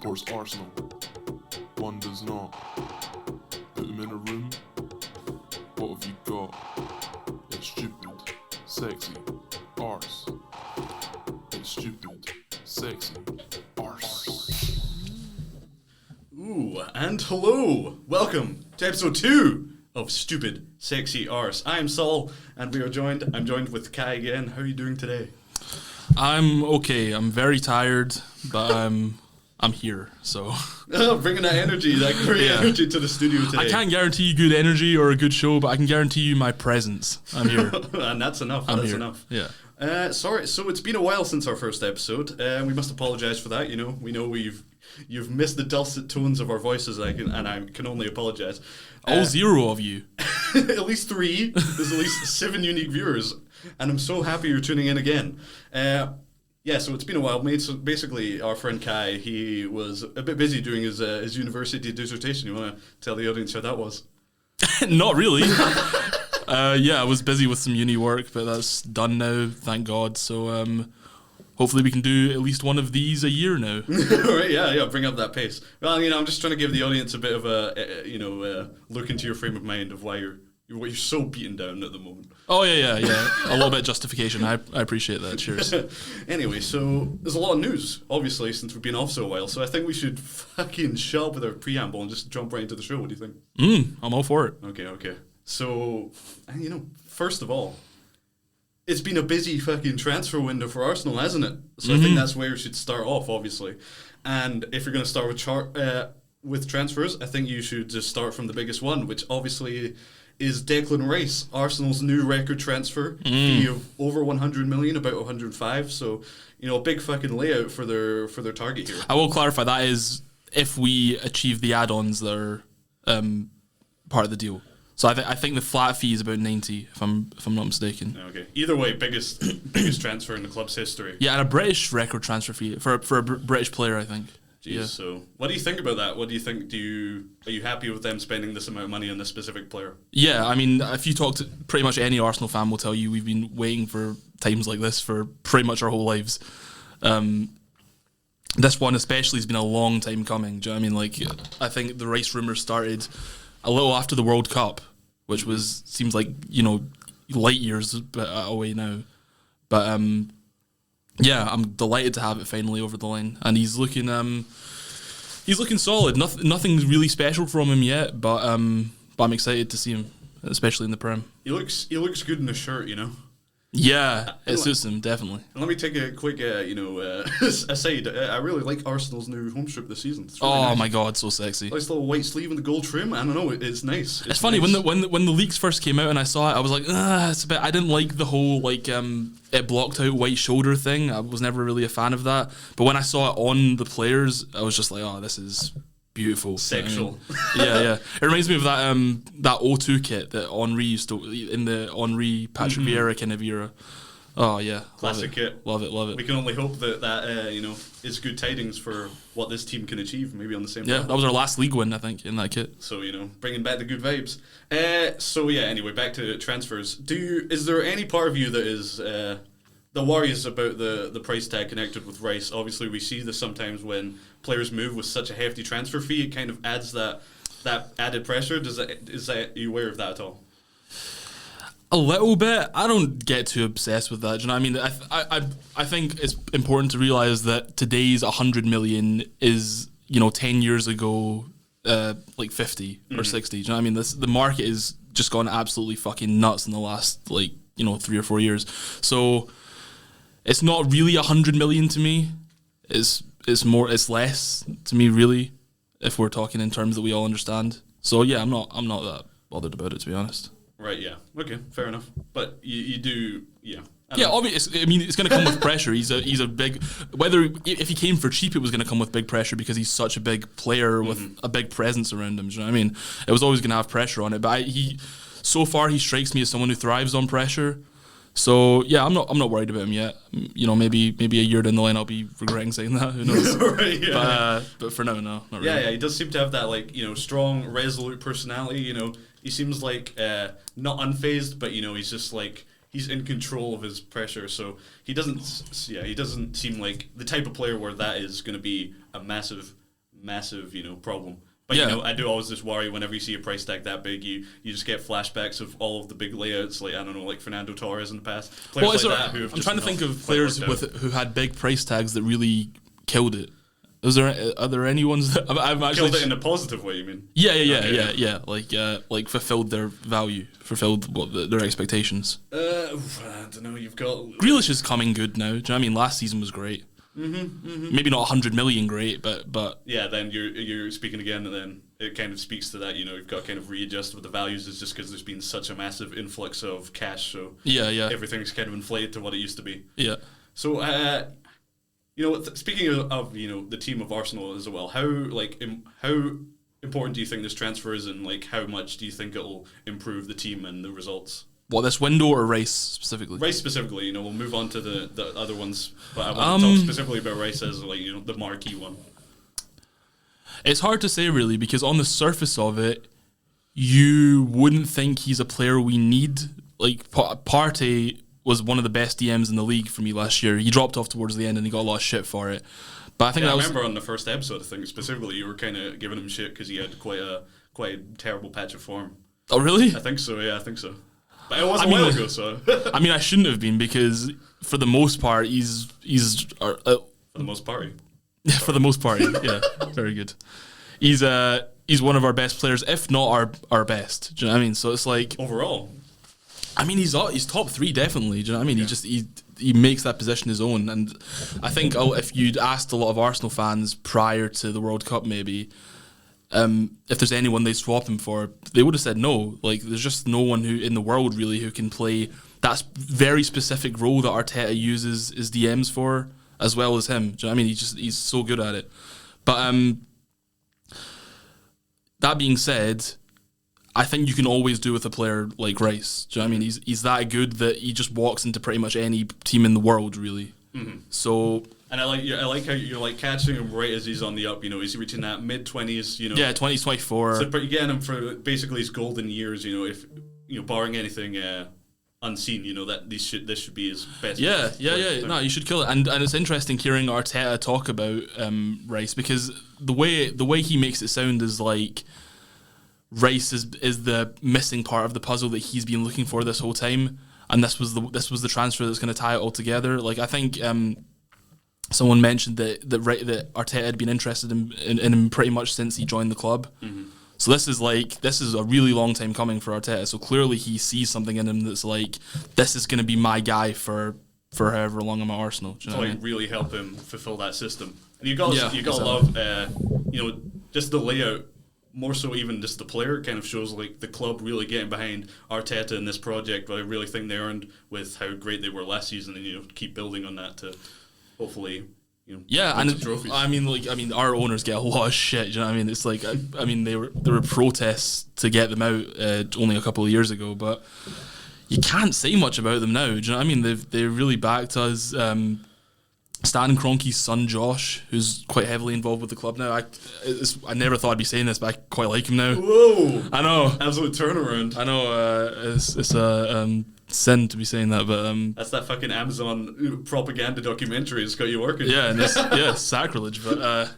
supports Arsenal. One does not. Put them in a room. What have you got? It's stupid, sexy, arse. It's stupid, sexy, arse. Ooh, and hello! Welcome to episode 2 of Stupid, Sexy Arse. I am Saul, and I'm joined with Kai again. How are you doing today? I'm okay. I'm very tired, but I'm here, so... Bringing that energy, that great energy to the studio today. I can't guarantee you good energy or a good show, but I can guarantee you my presence. I'm here. And that's enough. I'm that's here. enough. Yeah. Sorry, so it's been a while since our first episode. We must apologise for that. We know you've missed the dulcet tones of our voices, and I can only apologise. All 0 of you. At least 3. There's at least 7 unique viewers, and I'm so happy you're tuning in again. So it's been a while, mate. So basically, our friend Kai, he was a bit busy doing his university dissertation. You want to tell the audience how that was? Not really. I was busy with some uni work, but that's done now, thank God. So hopefully we can do at least one of these a year now. Right, yeah, bring up that pace. Well, I'm just trying to give the audience a bit of a look into your frame of mind of why you're so beaten down at the moment. Oh, yeah. A little bit of justification. I appreciate that. Cheers. Anyway, so there's a lot of news, obviously, since we've been off so a while, so I think we should fucking shut up with our preamble and just jump right into the show. What do you think? I'm all for it. Okay. So, first of all, it's been a busy fucking transfer window for Arsenal, hasn't it? So I think that's where we should start off, obviously. And if you're going to start with transfers, I think you should just start from the biggest one, which obviously is Declan Rice, Arsenal's new record transfer fee of over 100 million, about 105. So, a big fucking layout for their target here. I will clarify that is if we achieve the add-ons that are part of the deal. So I think the flat fee is about 90, if I'm not mistaken. Okay. Either way, biggest transfer in the club's history. Yeah, and a British record transfer fee for a British player, I think. Jeez, yeah. So what do you think about that? What do you think? Are you happy with them spending this amount of money on this specific player? Yeah, I mean, if you talk to pretty much any Arsenal fan will tell you we've been waiting for times like this for pretty much our whole lives. This one especially has been a long time coming. Do you know what I mean? I think the Rice rumours started a little after the World Cup, which seems like, light years away now. But I'm delighted to have it finally over the line, and he's looking solid. Nothing's really special from him yet, but I'm excited to see him, especially in the Prem. He looks good in the shirt, Yeah, it suits him, definitely. And let me take a quick, aside. I really like Arsenal's new home strip this season. It's really nice. My God, so sexy! Nice little white sleeve and the gold trim. I don't know, it's nice. It's funny nice. when the leaks first came out and I saw it, I was like, it's a bit. I didn't like the whole it blocked out white shoulder thing. I was never really a fan of that. But when I saw it on the players, I was just like, oh, this is beautiful. Sexual. Yeah. It reminds me of that O2 kit that Henri used to, in the Henri Patrick Vieira kind of era. Oh yeah, classic kit. Love it. We can only hope that is good tidings for what this team can achieve. Maybe on the same. Yeah, level. that was our last league win, I think, in that kit. So bringing back the good vibes. Anyway, back to transfers. Is there any part of you that is that worries about the price tag connected with Rice? Obviously, we see this sometimes when players move with such a hefty transfer fee. It kind of adds that added pressure. Are you aware of that at all? A little bit. I don't get too obsessed with that. Do you know what I mean? I think it's important to realise that today's 100 million is 10 years ago 50 or 60. Do you know what I mean? The market is just gone absolutely fucking nuts in the last 3 or 4 years. So it's not really 100 million to me. It's less to me, really, if we're talking in terms that we all understand. So yeah, I'm not that bothered about it, to be honest. Right, yeah. Okay, fair enough. But you do, yeah. Yeah, obviously. I mean, it's going to come with pressure. He's a big. If he came for cheap, it was going to come with big pressure because he's such a big player with a big presence around him. Do you know what I mean? It was always going to have pressure on it. But so far, he strikes me as someone who thrives on pressure. So yeah, I'm not worried about him yet. Maybe a year down the line I'll be regretting saying that. Who knows? Right, yeah. But for now, no, not really. Yeah. He does seem to have that strong, resolute personality. He seems like not unfazed, but he's just he's in control of his pressure. So he doesn't seem like the type of player where that is going to be a massive massive, problem. But Yeah. I do always just worry whenever you see a price tag that big, you just get flashbacks of all of the big layouts, like I don't know, like Fernando Torres in the past. Players like that who have I'm just trying to not think of quite players worked out. who had big price tags that really killed it. Are there any ones that I'm actually Killed it in a positive way, you mean? Yeah. Like fulfilled their value, fulfilled their expectations. I don't know. You've got Grealish is coming good now. Do you know what I mean? Last season was great. Maybe not 100 million great, but yeah. Then you're speaking again, and then it kind of speaks to that. You've got to kind of readjust with the values. Is just because there's been such a massive influx of cash, so yeah. everything's kind of inflated to what it used to be. Yeah. So speaking of the team of Arsenal as well, how important do you think this transfer is, and like how much do you think it'll improve the team and the results? What, this window or Rice specifically? Rice specifically, we'll move on to the other ones, but I want to talk specifically about Rice as the marquee one. It's hard to say really, because on the surface of it, you wouldn't think he's a player we need. Like Partey was one of the best DMs in the league for me last year. He dropped off towards the end and he got a lot of shit for it. But I think I remember on the first episode, I think specifically, you were kind of giving him shit because he had quite a terrible patch of form. Oh really? I think so. Yeah, I think so. But it was a while ago, so. I mean, I shouldn't have been, because for the most part, he's for the most part. for the most part, yeah, very good. He's one of our best players, if not our best. Do you know what I mean? So it's like Overall, I mean, he's top 3 definitely. Do you know what I mean? Yeah. He makes that position his own, and I think if you'd asked a lot of Arsenal fans prior to the World Cup, maybe if there's anyone they swap him for, they would have said no. Like, there's just no one who in the world really who can play that very specific role that Arteta uses his DMs for as well as him. Do you know what I mean? He's so good at it. But that being said, I think you can always do with a player like Rice. Do you know what I mean? He's that good that he just walks into pretty much any team in the world, really. Mm-hmm. So. And I like how you're like catching him right as he's on the up. He's reaching that mid-20s. Yeah, 20s, 24. So, but you're getting him for basically his golden years. If barring anything unseen, that this should be his best. Yeah. No, you should kill it. And it's interesting hearing Arteta talk about Rice, because the way he makes it sound is like Rice is the missing part of the puzzle that he's been looking for this whole time, and this was the transfer that's going to tie it all together. Like, I think. Someone mentioned that Arteta had been interested in him pretty much since he joined the club. Mm-hmm. So this is a really long time coming for Arteta. So clearly he sees something in him that's like, this is going to be my guy for however long I'm at Arsenal. Do you know what I mean? Really help him fulfill that system. And you got to love just the layout. More so, even just the player kind of shows like the club really getting behind Arteta in this project. But I really think they earned with how great they were last season, and keep building on that to. Hopefully, and trophies. I mean, our owners get a lot of shit. Do you know what I mean? It's like, there were protests to get them out only a couple of years ago, but you can't say much about them now. Do you know what I mean? They really backed us. Stan Kroenke's son Josh, who's quite heavily involved with the club now. I never thought I'd be saying this, but I quite like him now. Whoa! I know, absolute turnaround. I know. It's a sin to be saying that, but that's that fucking Amazon propaganda documentary. It's got you working. Yeah, and it's sacrilege, but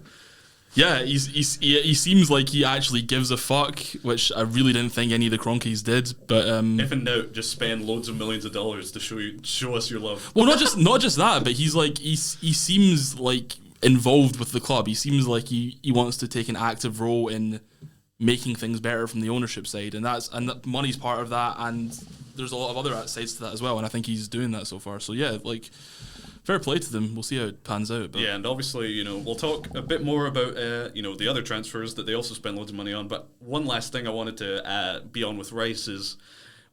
he seems like he actually gives a fuck, which I really didn't think any of the Kroenkes did. But if in doubt, just spend loads of millions of dollars to show us your love. Well, not just that, but he's like he seems like involved with the club. He seems like he wants to take an active role in making things better from the ownership side, and the money's part of that, and there's a lot of other sides to that as well, and I think he's doing that so far. So yeah, like, fair play to them. We'll see how it pans out. But. Yeah, and obviously, we'll talk a bit more about, the other transfers that they also spend loads of money on. But one last thing I wanted to be on with Rice is,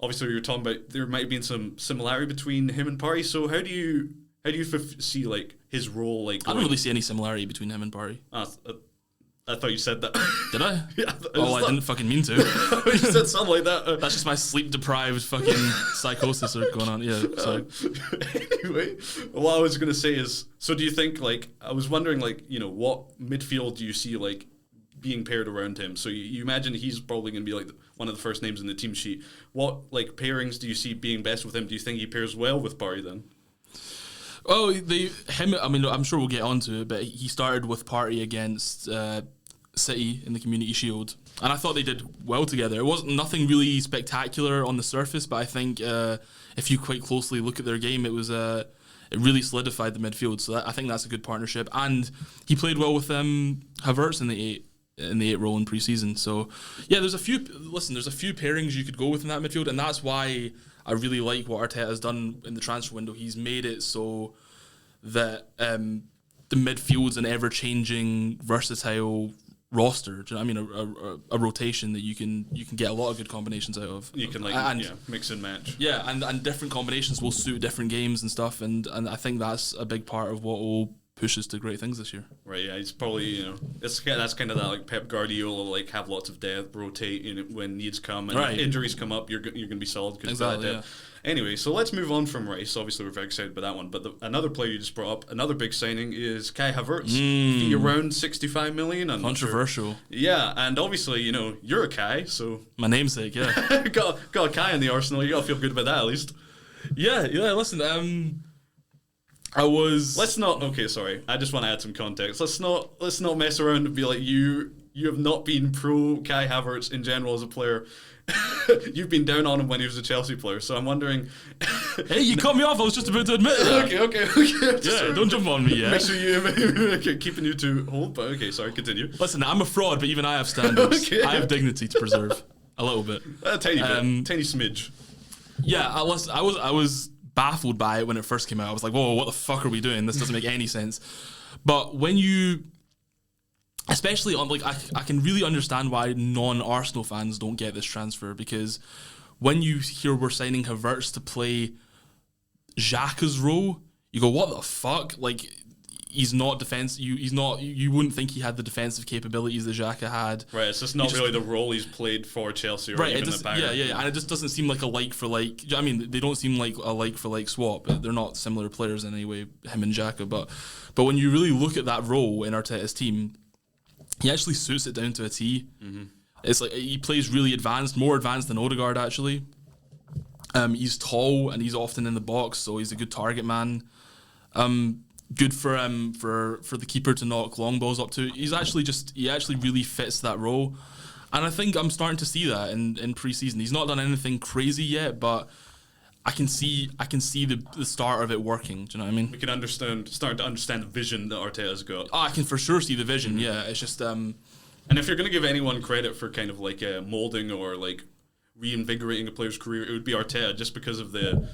obviously, we were talking about there might have been some similarity between him and Partey. So how do you see like his role? Like, I don't really see any similarity between him and Partey. I thought you said that. Did I? Yeah. I didn't fucking mean to. You said something like that. That's just my sleep-deprived fucking psychosis going on. Yeah, sorry. Anyway, what I was going to say is, so do you think, like, I was wondering, like, what midfield do you see, like, being paired around him? So you imagine he's probably going to be, like, one of the first names in the team sheet. What, like, pairings do you see being best with him? Do you think he pairs well with Partey then? Oh, I'm sure we'll get onto it, but he started with Partey against City in the Community Shield, and I thought they did well together. It wasn't nothing really spectacular on the surface, but I think if you quite closely look at their game, it was it really solidified the midfield. So I think that's a good partnership, and he played well with Havertz in the eight role in pre-season. So yeah, there's a few pairings you could go with in that midfield, and that's why I really like what Arteta has done in the transfer window. He's made it so that the midfield's an ever-changing, versatile roster. Do you know what I mean? A rotation that you can get a lot of good combinations out of. You can mix and match. Yeah, and different combinations will suit different games and stuff. And I think that's a big part of what will push us to great things this year. Right. Yeah. He's probably that's kind of that like Pep Guardiola, like have lots of depth, rotate when needs come, and if injuries come up, you're going to be solid because of that depth. Anyway, so let's move on from Rice. Obviously, we're very excited about that one. But another player you just brought up, another big signing is Kai Havertz. Fee around 65 million. I'm controversial. Sure. Yeah, and obviously, you're a Kai, so my namesake. Yeah, got a Kai in the arsenal. You got to feel good about that at least. Yeah. Listen, I was. Let's not. Okay, sorry. I just want to add some context. Let's not mess around and be like you have not been pro Kai Havertz in general as a player. You've been down on him when he was a Chelsea player, so I'm wondering. Hey, you cut me off. I was just about to admit that. Okay. Yeah, don't jump on me yet. Make sure you keeping you to hold. But okay, sorry. Continue. Listen, I'm a fraud, but even I have standards. Okay. I have dignity to preserve a little bit, a tiny bit, tiny smidge. Yeah, I was baffled by it when it first came out. I was like, whoa, what the fuck are we doing? This doesn't make any sense. But when you, especially on I can really understand why non-Arsenal fans don't get this transfer, because when you hear we're signing Havertz to play Xhaka's role, you go, what the fuck? Like, he's not defense. You wouldn't think he had the defensive capabilities that Xhaka had. Right, it's just not really the role he's played for Chelsea, or right? Even the Bayern. Yeah, and it just doesn't seem like a like for like. I mean, they don't seem like a like for like swap. They're not similar players in any way, him and Xhaka. But when you really look at that role in Arteta's team, he actually suits it down to a T. Mm-hmm. It's like he plays really advanced, more advanced than Odegaard actually. He's tall and he's often in the box, so he's a good target man. Good for the keeper to knock long balls up to. He actually really fits that role, and I think I'm starting to see that in pre-season. He's not done anything crazy yet, but I can see the start of it working. Do you know what I mean? We can start to understand the vision that Arteta's got. Oh, I can for sure see the vision. Yeah, it's just And if you're going to give anyone credit for kind of like molding or like reinvigorating a player's career, it would be Arteta, just because of the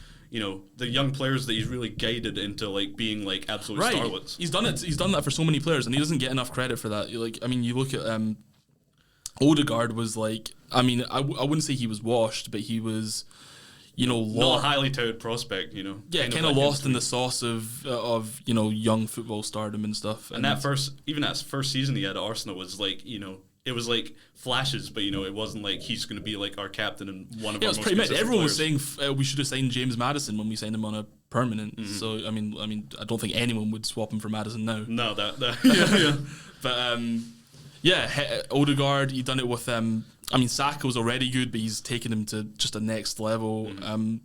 young players that he's really guided into like being like absolute starlets. He's done it. He's done that for so many players, and he doesn't get enough credit for that. You look at Odegaard was like, I wouldn't say he was washed, but he was, not a highly touted prospect. Yeah, kind of lost in the sauce of young football stardom and stuff. And that first season he had at Arsenal was like, it was like flashes, but it wasn't like he's going to be like our captain and one of our most consistent players. Everyone was saying we should have signed James Maddison when we signed him on a permanent. Mm-hmm. So I mean, I don't think anyone would swap him for Maddison now. No, that yeah. But Odegaard, he done it with Saka was already good, but he's taken him to just a next level. Mm-hmm.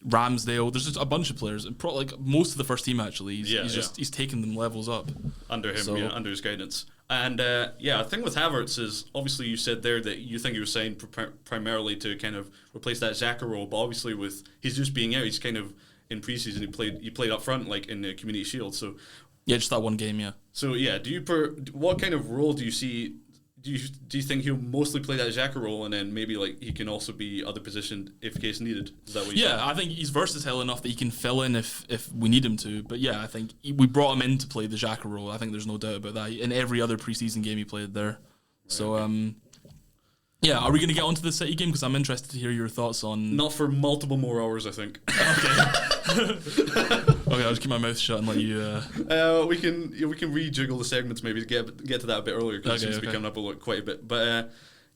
Ramsdale, there's just a bunch of players, and like most of the first team actually. He's taken them levels up under him, under his guidance. And the thing with Havertz is, obviously you said there that you think he was signed primarily to kind of replace that Xhaka role, but obviously with he's just being out, he's kind of in preseason he played up front like in the Community Shield. So yeah, just that one game. Yeah. So yeah, what kind of role do you see? Do you think he'll mostly play that Xhaka role, and then maybe like he can also be other positioned if case needed? Is that what you think? I think he's versatile enough that he can fill in if we need him to. But yeah, I think we brought him in to play the Xhaka role. I think there's no doubt about that. In every other preseason game he played there. Right, so are we going to get onto the City game? Because I'm interested to hear your thoughts on. Not for multiple more hours, I think. Okay, I'll just keep my mouth shut and let you. We can rejiggle the segments maybe to get to that a bit earlier, because it seems to be coming up quite a bit. But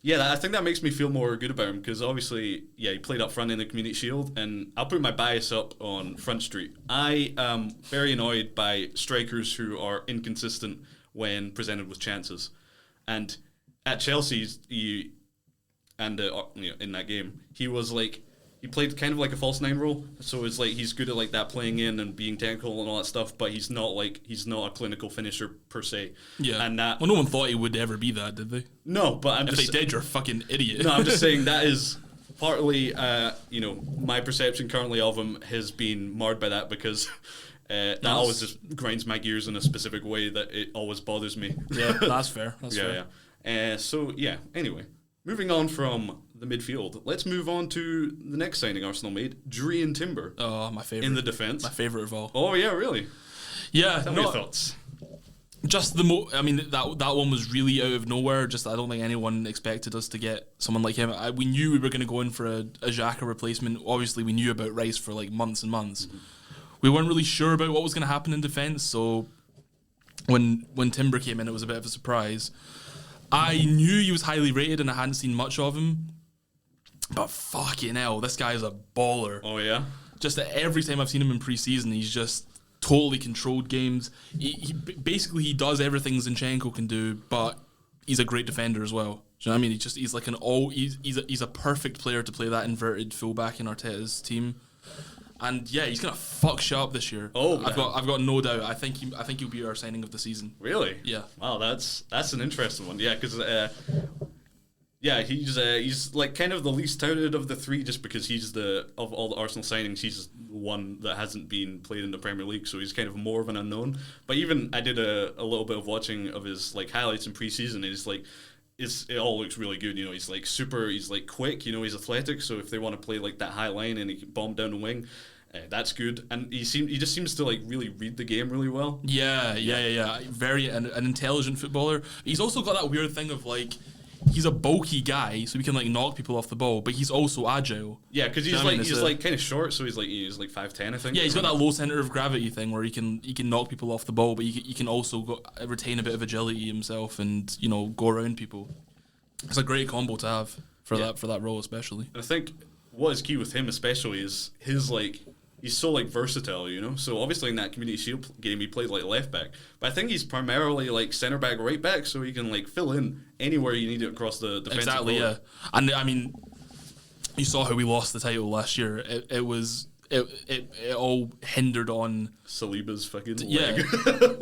I think that makes me feel more good about him, because obviously, he played up front in the Community Shield, and I'll put my bias up on Front Street. I am very annoyed by strikers who are inconsistent when presented with chances, and at Chelsea's in that game he was like he played kind of like a false nine role, so it's like he's good at like that playing in and being technical and all that stuff, but he's not a clinical finisher per se. Yeah, and that well, no one thought he would ever be that, did they? no, but If they did, you're a fucking idiot. no, I'm just saying that is partly, my perception currently of him has been marred by that because that always just grinds my gears in a specific way that it always bothers me. Yeah, that's fair. That's fair. Yeah. Anyway, moving on from the midfield, let's move on to the next signing Arsenal made, Drean Timber. Oh, my favorite in the defence. My favorite of all. Oh yeah, really? Yeah, Tell me your thoughts. Just I mean, that one was really out of nowhere. Just I don't think anyone expected us to get someone like him. We knew we were going to go in for a Xhaka replacement. Obviously, we knew about Rice for like months and months. Mm-hmm. We weren't really sure about what was going to happen in defence. So when Timber came in, it was a bit of a surprise. I knew he was highly rated, and I hadn't seen much of him. But fucking hell, this guy's a baller. Oh yeah. Just every time I've seen him in pre-season, he's just totally controlled games. He basically he does everything Zinchenko can do, but he's a great defender as well. Do you know what I mean? He's a perfect player to play that inverted fullback in Arteta's team. And yeah, he's gonna fuck shit up this year. Oh, I've got no doubt. I think he'll be our signing of the season. Really? Yeah. Wow, that's an interesting one. Yeah, because he's like kind of the least touted of the three, just because of all the Arsenal signings, he's the one that hasn't been played in the Premier League, so he's kind of more of an unknown. But even I did a little bit of watching of his like highlights in preseason, and it's like it all looks really good. You know, he's like quick. You know, he's athletic. So if they want to play like that high line and he can bomb down the wing, that's good. And he just seems to like really read the game really well. Yeah. Very an intelligent footballer. He's also got that weird thing of like, he's a bulky guy, so he can like knock people off the ball, but he's also agile. Yeah, because he's like kind of short, so he's like 5'10", I think. Yeah, he's got that low center of gravity thing where he can knock people off the ball, but he can also retain a bit of agility himself and go around people. It's a great combo to have for that role, especially. And I think what is key with him especially is his like. He's so like versatile, you know. So obviously in that Community Shield game he played like left back, but I think he's primarily like centre back, right back, so he can like fill in anywhere you need it across the defensive. Exactly, yeah. And I mean, you saw how we lost the title last year. It all hindered on Saliba's fucking leg.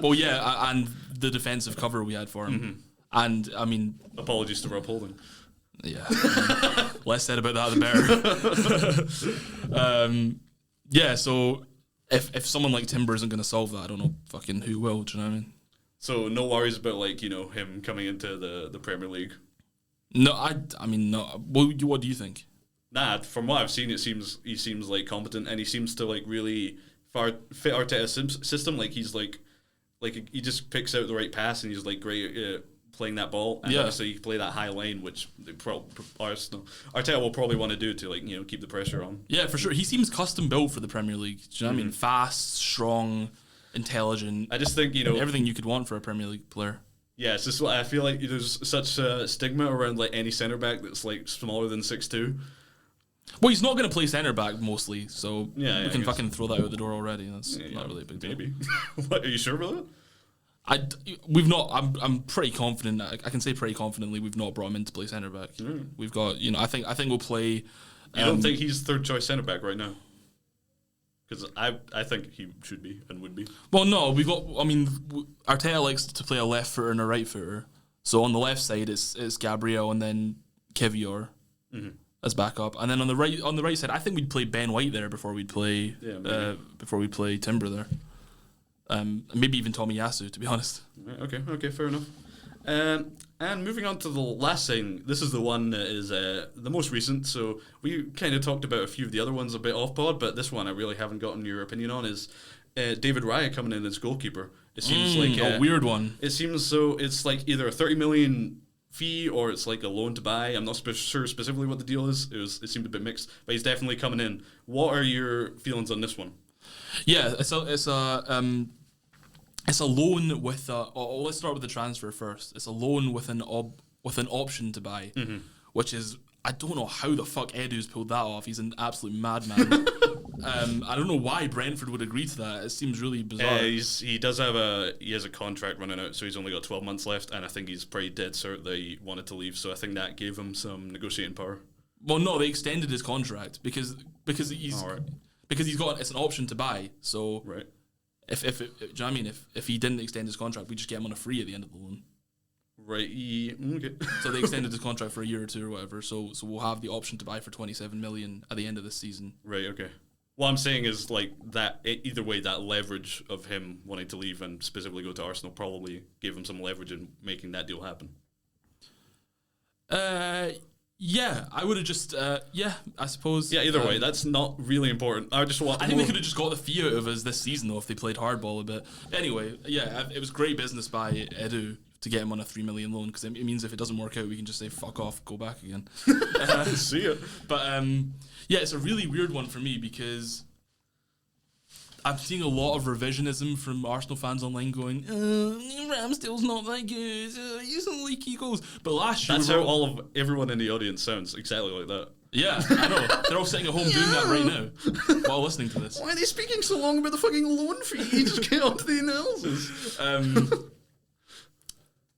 Well, yeah, and the defensive cover we had for him. Mm-hmm. And I mean, apologies to Rob Holding. Yeah, less said about that the better. Yeah, so if someone like Timber isn't going to solve that, I don't know fucking who will. Do you know what I mean? So no worries about like him coming into the Premier League. No, I mean no. What do you think? Nah, from what I've seen, he seems like competent, and he seems to like really fit Arteta's system. Like he's like he just picks out the right pass, and he's like great playing that ball. And obviously you play that high line, which Arteta will probably want to do to keep the pressure on. Yeah, for sure. He seems custom built for the Premier League. Do you know what I mean? Fast, strong, intelligent. I just think everything you could want for a Premier League player. Yeah, it's just I feel like there's such a stigma around like any centre back that's like smaller than 6'2". Well, he's not going to play centre back mostly, so we can fucking throw that out the door already. That's not really a big deal. Maybe. What, are you sure about that? I'm pretty confident. I can say pretty confidently we've not brought him in to play centre back. We've got I think we'll play. You don't think he's third choice centre back right now? Because I think he should be and would be. Well, no, we've got. I mean, Arteta likes to play a left footer and a right footer. So on the left side it's Gabriel and then Kivior as backup, and then on the right side I think we'd play Ben White there before we'd play Timber there. Maybe even Tomiyasu, to be honest. Okay, fair enough. And moving on to the last thing, this is the one that is the most recent. So we kind of talked about a few of the other ones a bit off pod, but this one I really haven't gotten your opinion on is David Raya coming in as goalkeeper. It seems like a weird one. It seems so. It's like either a 30 million fee or it's like a loan to buy. I'm not sure specifically what the deal is. It seemed a bit mixed, but he's definitely coming in. What are your feelings on this one? Yeah, it's a loan with let's start with the transfer first. It's a loan with an option to buy, which is, I don't know how the fuck Edu's pulled that off. He's an absolute madman. I don't know why Brentford would agree to that. It seems really bizarre. He has a contract running out, so he's only got 12 months left, and I think he's pretty dead cert that he wanted to leave. So I think that gave him some negotiating power. Well, no, they extended his contract because he's All right. because he's got it's an option to buy. So Right. if do you know what I mean? If he didn't extend his contract, we just get him on a free at the end of the loan. Right. Okay. So they extended his contract for a year or two or whatever. So we'll have the option to buy for 27 million at the end of this season. Right. Okay. What I'm saying is like that. Either way, that leverage of him wanting to leave and specifically go to Arsenal probably gave him some leverage in making that deal happen. Yeah, I would have just I suppose. Yeah. Either way, that's not really important. I just want. I think they could have just got the fee out of us this season though if they played hardball a bit. Anyway, yeah, it was great business by Edu to get him on a 3 million loan because it means if it doesn't work out, we can just say fuck off, go back again. See ya. But yeah, it's a really weird one for me because I'm seeing a lot of revisionism from Arsenal fans online going, Ramsdale's not that good, he's a leaky goals. But last year... That's how all of everyone in the audience sounds, exactly like that. Yeah, I know. They're all sitting at home doing that right now while listening to this. Why are they speaking so long about the fucking loan fee? Just get on to the analysis.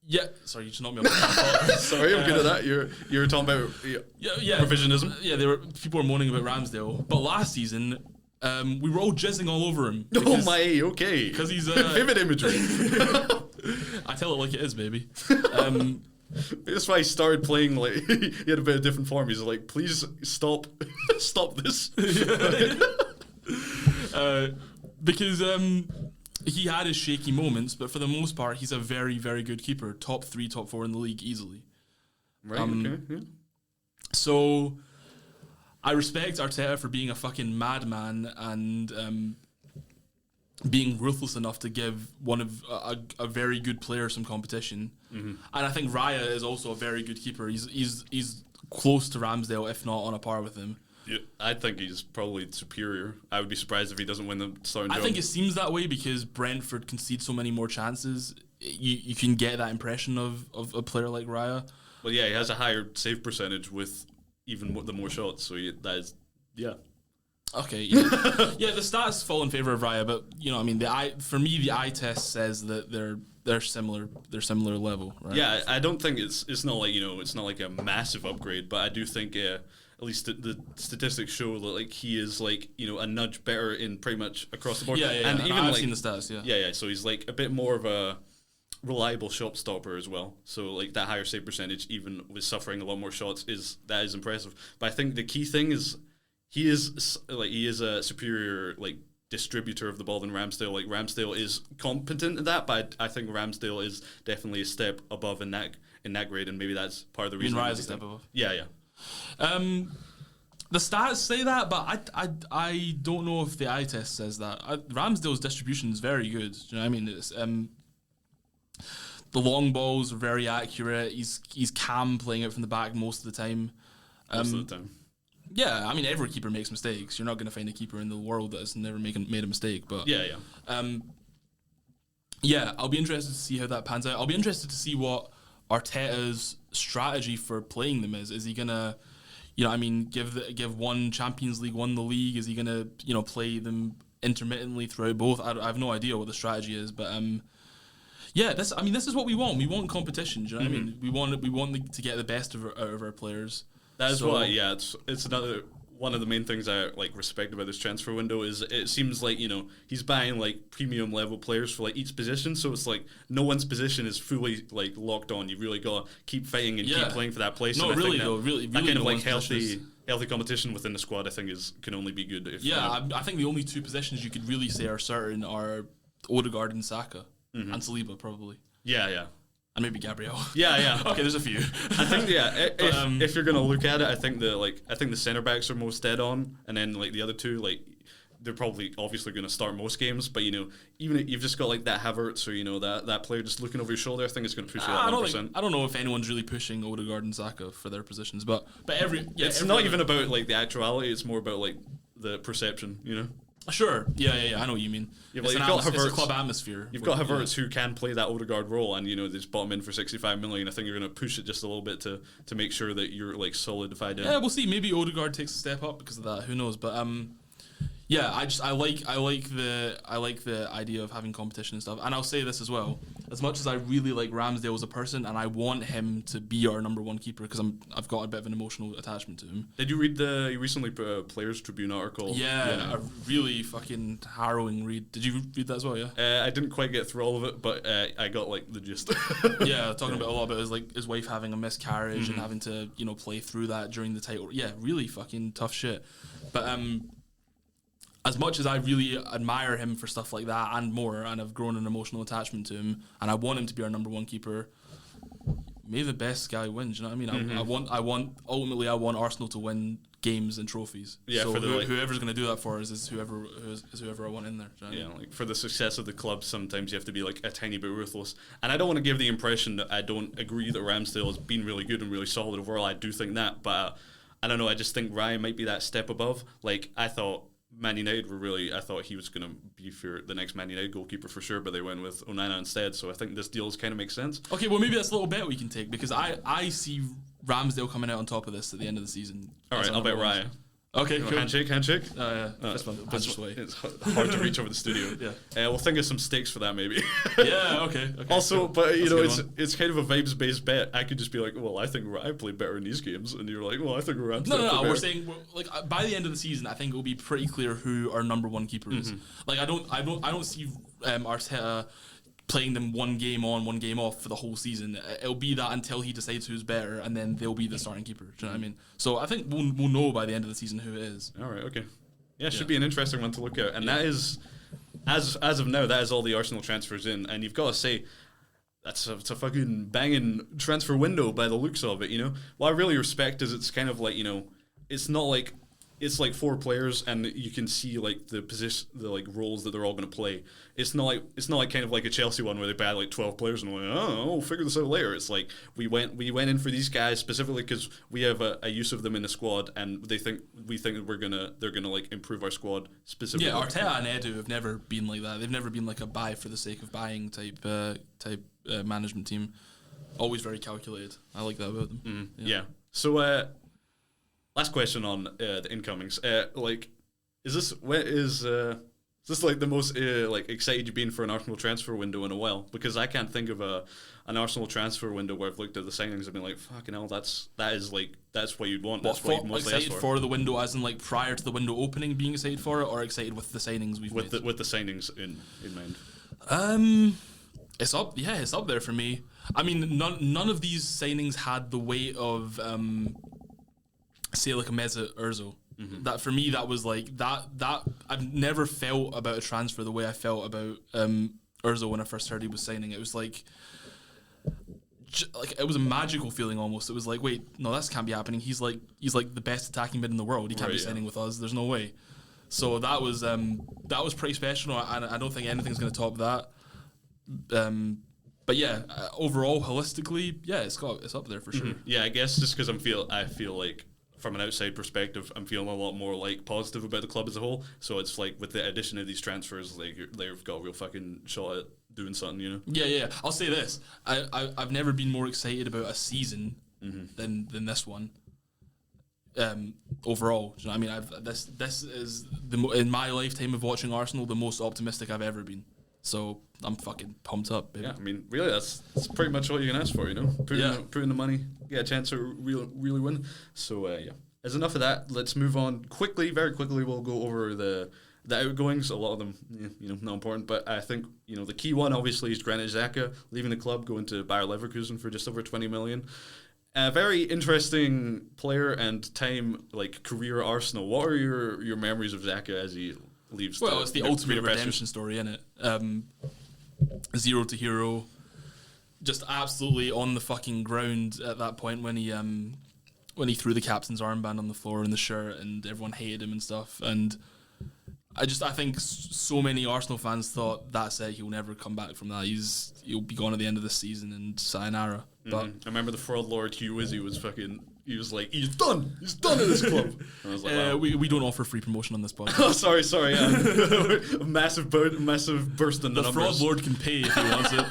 Yeah, sorry, you just knocked me off the thought. Sorry, I'm good at that. You're talking about Yeah, revisionism. Yeah, people were moaning about Ramsdale. But last season... we were all jizzing all over him. Oh my, okay. Because he's vivid imagery. I tell it like it is, baby. That's why he started playing like he had a bit of different form. He's like, please stop this. Because he had his shaky moments, but for the most part, he's a very, very good keeper. Top 3, top 4 in the league easily. Right. Okay. Yeah. So I respect Arteta for being a fucking madman and being ruthless enough to give one of a very good player some competition. And I think Raya is also a very good keeper. He's close to Ramsdale, if not on a par with him. Yeah, I think he's probably superior. I would be surprised if he doesn't win the starting job. I think it seems that way because Brentford concede so many more chances. You can get that impression of a player like Raya. Well, yeah, he has a higher save percentage with even the more shots. So that is, yeah. Okay, yeah. Yeah, the stats fall in favor of Raya, but you know, I mean, for me, the eye test says that they're similar level, right? Yeah, I don't think it's not like it's not like a massive upgrade, but I do think at least the statistics show that like he is like a nudge better in pretty much across the board. Yeah, and even I've like seen the stats. yeah. So he's like a bit more of a reliable shot stopper as well. So like that higher save percentage, even with suffering a lot more shots, is impressive. But I think the key thing is he is a superior like distributor of the ball than Ramsdale. Like Ramsdale is competent at that, but I think Ramsdale is definitely a step above in that grade, and maybe that's part of the reason. Raya's a step above. Yeah. The stats say that, but I don't know if the eye test says that. Ramsdale's distribution is very good. Do you know what I mean? It's, the long balls are very accurate. He's calm playing out from the back most of the time. Most of the time. Yeah, I mean every keeper makes mistakes. You're not going to find a keeper in the world that has never made a mistake. But yeah. Yeah, I'll be interested to see how that pans out. I'll be interested to see what Arteta's strategy for playing them is. Is he gonna, give one Champions League, one the league? Is he gonna, play them intermittently throughout both? I have no idea what the strategy is, but yeah, this is what we want. We want competition. Do you know what I mean? We want to get the best out of our players. That's why, yeah, it's another one of the main things I like respect about this transfer window is it seems like he's buying like premium level players for like each position, so it's like no one's position is fully like locked on. You really gotta keep fighting and keep playing for that place. No, and really that, though, really that kind no of like one's healthy competition within the squad, I think can only be good. If I think the only two positions you could really say are certain are Odegaard and Saka, and Saliba probably. Yeah. And maybe Gabriel. Yeah. Okay, there's a few. I think if you're gonna look at it, I think the centre backs are most dead on, and then like the other two, like they're probably obviously gonna start most games. But even if you've just got like that Havertz or that player just looking over your shoulder, I think it's gonna push you that 1%. I don't know if anyone's really pushing Odegaard and Saka for their positions, but it's not even about like the actuality. It's more about like the perception. Sure. Yeah. I know what you mean. Yeah, it's a club atmosphere. You've got Havertz who can play that Odegaard role, and they just bought him in for 65 million. I think you're going to push it just a little bit to make sure that you're like solidified in. Yeah, we'll see. Maybe Odegaard takes a step up because of that. Who knows? But yeah, I like the idea of having competition and stuff. And I'll say this as well. as much as I really like Ramsdale as a person, and I want him to be our number one keeper because I've got a bit of an emotional attachment to him. Did you read the recently Players Tribune article? Yeah, a really fucking harrowing read. Did you read that as well? Yeah. I didn't quite get through all of it, but I got like the gist. Yeah, talking about a lot about his wife having a miscarriage and having to play through that during the title. Yeah, really fucking tough shit. But as much as I really admire him for stuff like that and more, and I've grown an emotional attachment to him, and I want him to be our number one keeper, may the best guy win. Do you know what I mean? I want Arsenal to win games and trophies. Yeah, so for whoever's going to do that for us is whoever I want in there. Do you know what I mean? Like for the success of the club, sometimes you have to be like a tiny bit ruthless. And I don't want to give the impression that I don't agree that Ramsdale has been really good and really solid overall. I do think that, but I don't know. I just think Ryan might be that step above. Like I thought Man United I thought he was going to be for the next Man United goalkeeper for sure, but they went with Onana instead, so I think this deal kind of makes sense. Okay, well maybe that's a little bet we can take, because I see Ramsdale coming out on top of this at the end of the season. Alright, I'll bet Ryan. Okay, cool. Handshake? Yeah, fist way. It's hard to reach over the studio. Yeah. We'll think of some stakes for that maybe. Yeah, okay. Also, cool. but That's it's kind of a vibes-based bet. I could just be like, well, I think I played better in these games, and you're like, well, I think Ramsdale. No. We're saying like by the end of the season, I think it will be pretty clear who our number one keeper is. Like I don't see Arteta playing them one game on, one game off for the whole season. It'll be that until he decides who's better, and then they'll be the starting keeper. Do you know what I mean? So I think we'll know by the end of the season who it is. All right, okay. Yeah, should be an interesting one to look at. And that is, as of now, that is all the Arsenal transfers in. And you've got to say, it's a fucking banging transfer window by the looks of it, you know? What I really respect is it's kind of like, it's not like, it's like 4 players and you can see like the position, the like roles that they're all going to play. It's not like kind of like a Chelsea one where they buy like 12 players and we're like, we'll figure this out later. It's like we went in for these guys specifically because we have a use of them in the squad, and we think that they're gonna like improve our squad specifically. Yeah, Arteta and Edu have never been like that. They've never been like a buy for the sake of buying type management team. Always very calculated. I like that about them. Yeah. So. Last question on the incomings. Is this like the most like excited you've been for an Arsenal transfer window in a while? Because I can't think of an Arsenal transfer window where I've looked at the signings and been like, fucking hell, that's what you'd want. That's what you'd mostly ask for the window, as in like prior to the window opening, being excited for it, or excited with the signings we've made? With the signings in mind. It's up there for me. I mean, none of these signings had the weight of say like a Mesut Ozil. That for me, that was like that I've never felt about a transfer the way I felt about Ozil when I first heard he was signing. It was like it was a magical feeling almost. It was like, wait, no, that can't be happening. He's like the best attacking mid in the world. He can't be signing with us. There's no way. So that was pretty special, and I don't think anything's going to top that. But yeah, overall, holistically, yeah, it's up there for sure. Yeah, I guess just because I feel like from an outside perspective, I'm feeling a lot more like positive about the club as a whole. So it's like with the addition of these transfers, like they've got a real fucking shot at doing something, you know? Yeah. I'll say this: I've never been more excited about a season than this one. Overall, do you know what I mean? This is in my lifetime of watching Arsenal, the most optimistic I've ever been. So I'm fucking pumped up, baby. Yeah, I mean, really, that's pretty much all you can ask for, you know? Put in the money, get a chance to really win. So, yeah. As enough of that, let's move on very quickly. We'll go over the outgoings. A lot of them, not important. But I think, the key one, obviously, is Granit Xhaka leaving the club, going to Bayer Leverkusen for just over 20 million. A very interesting player and career Arsenal. What are your memories of Xhaka as he leaves? Well, it's the ultimate redemption story, isn't it? 0 to hero, just absolutely on the fucking ground at that point when he threw the captain's armband on the floor in the shirt and everyone hated him and stuff. And I think so many Arsenal fans thought that's it, he'll never come back from that. He'll be gone at the end of the season and sayonara. But I remember the fraud lord Hugh Wizzy was like, he's done at this club. And I was like, wow. we don't offer free promotion on this podcast. Oh, sorry. A massive burst in the numbers. The fraud lord can pay if he wants it.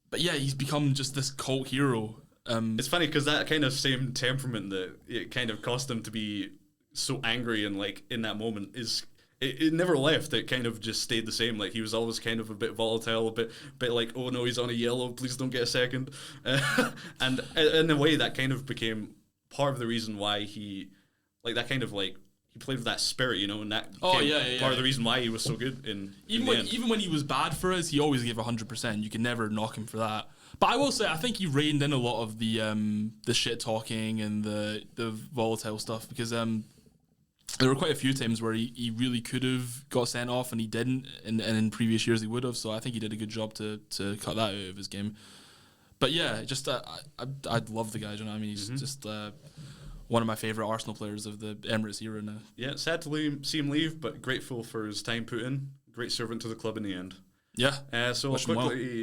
But yeah, he's become just this cult hero. It's funny because that kind of same temperament that it kind of cost him to be so angry and like in that moment is it never left. It kind of just stayed the same. Like he was always kind of a bit volatile, a bit like, oh no, he's on a yellow. Please don't get a second. And in a way, that kind of became part of the reason why he, like that kind of like he played with that spirit, you know, and that part of the reason why he was so good even when he was bad for us, he always gave 100%. You can never knock him for that. But I will say, I think he reined in a lot of the shit talking and the volatile stuff, because there were quite a few times where he really could have got sent off and he didn't, and in previous years he would have. So I think he did a good job to cut that out of his game. But yeah, just I love the guy. You know what I mean? He's just one of my favourite Arsenal players of the Emirates era now. Yeah, sad to see him leave, but grateful for his time put in. Great servant to the club in the end. Yeah. So I'll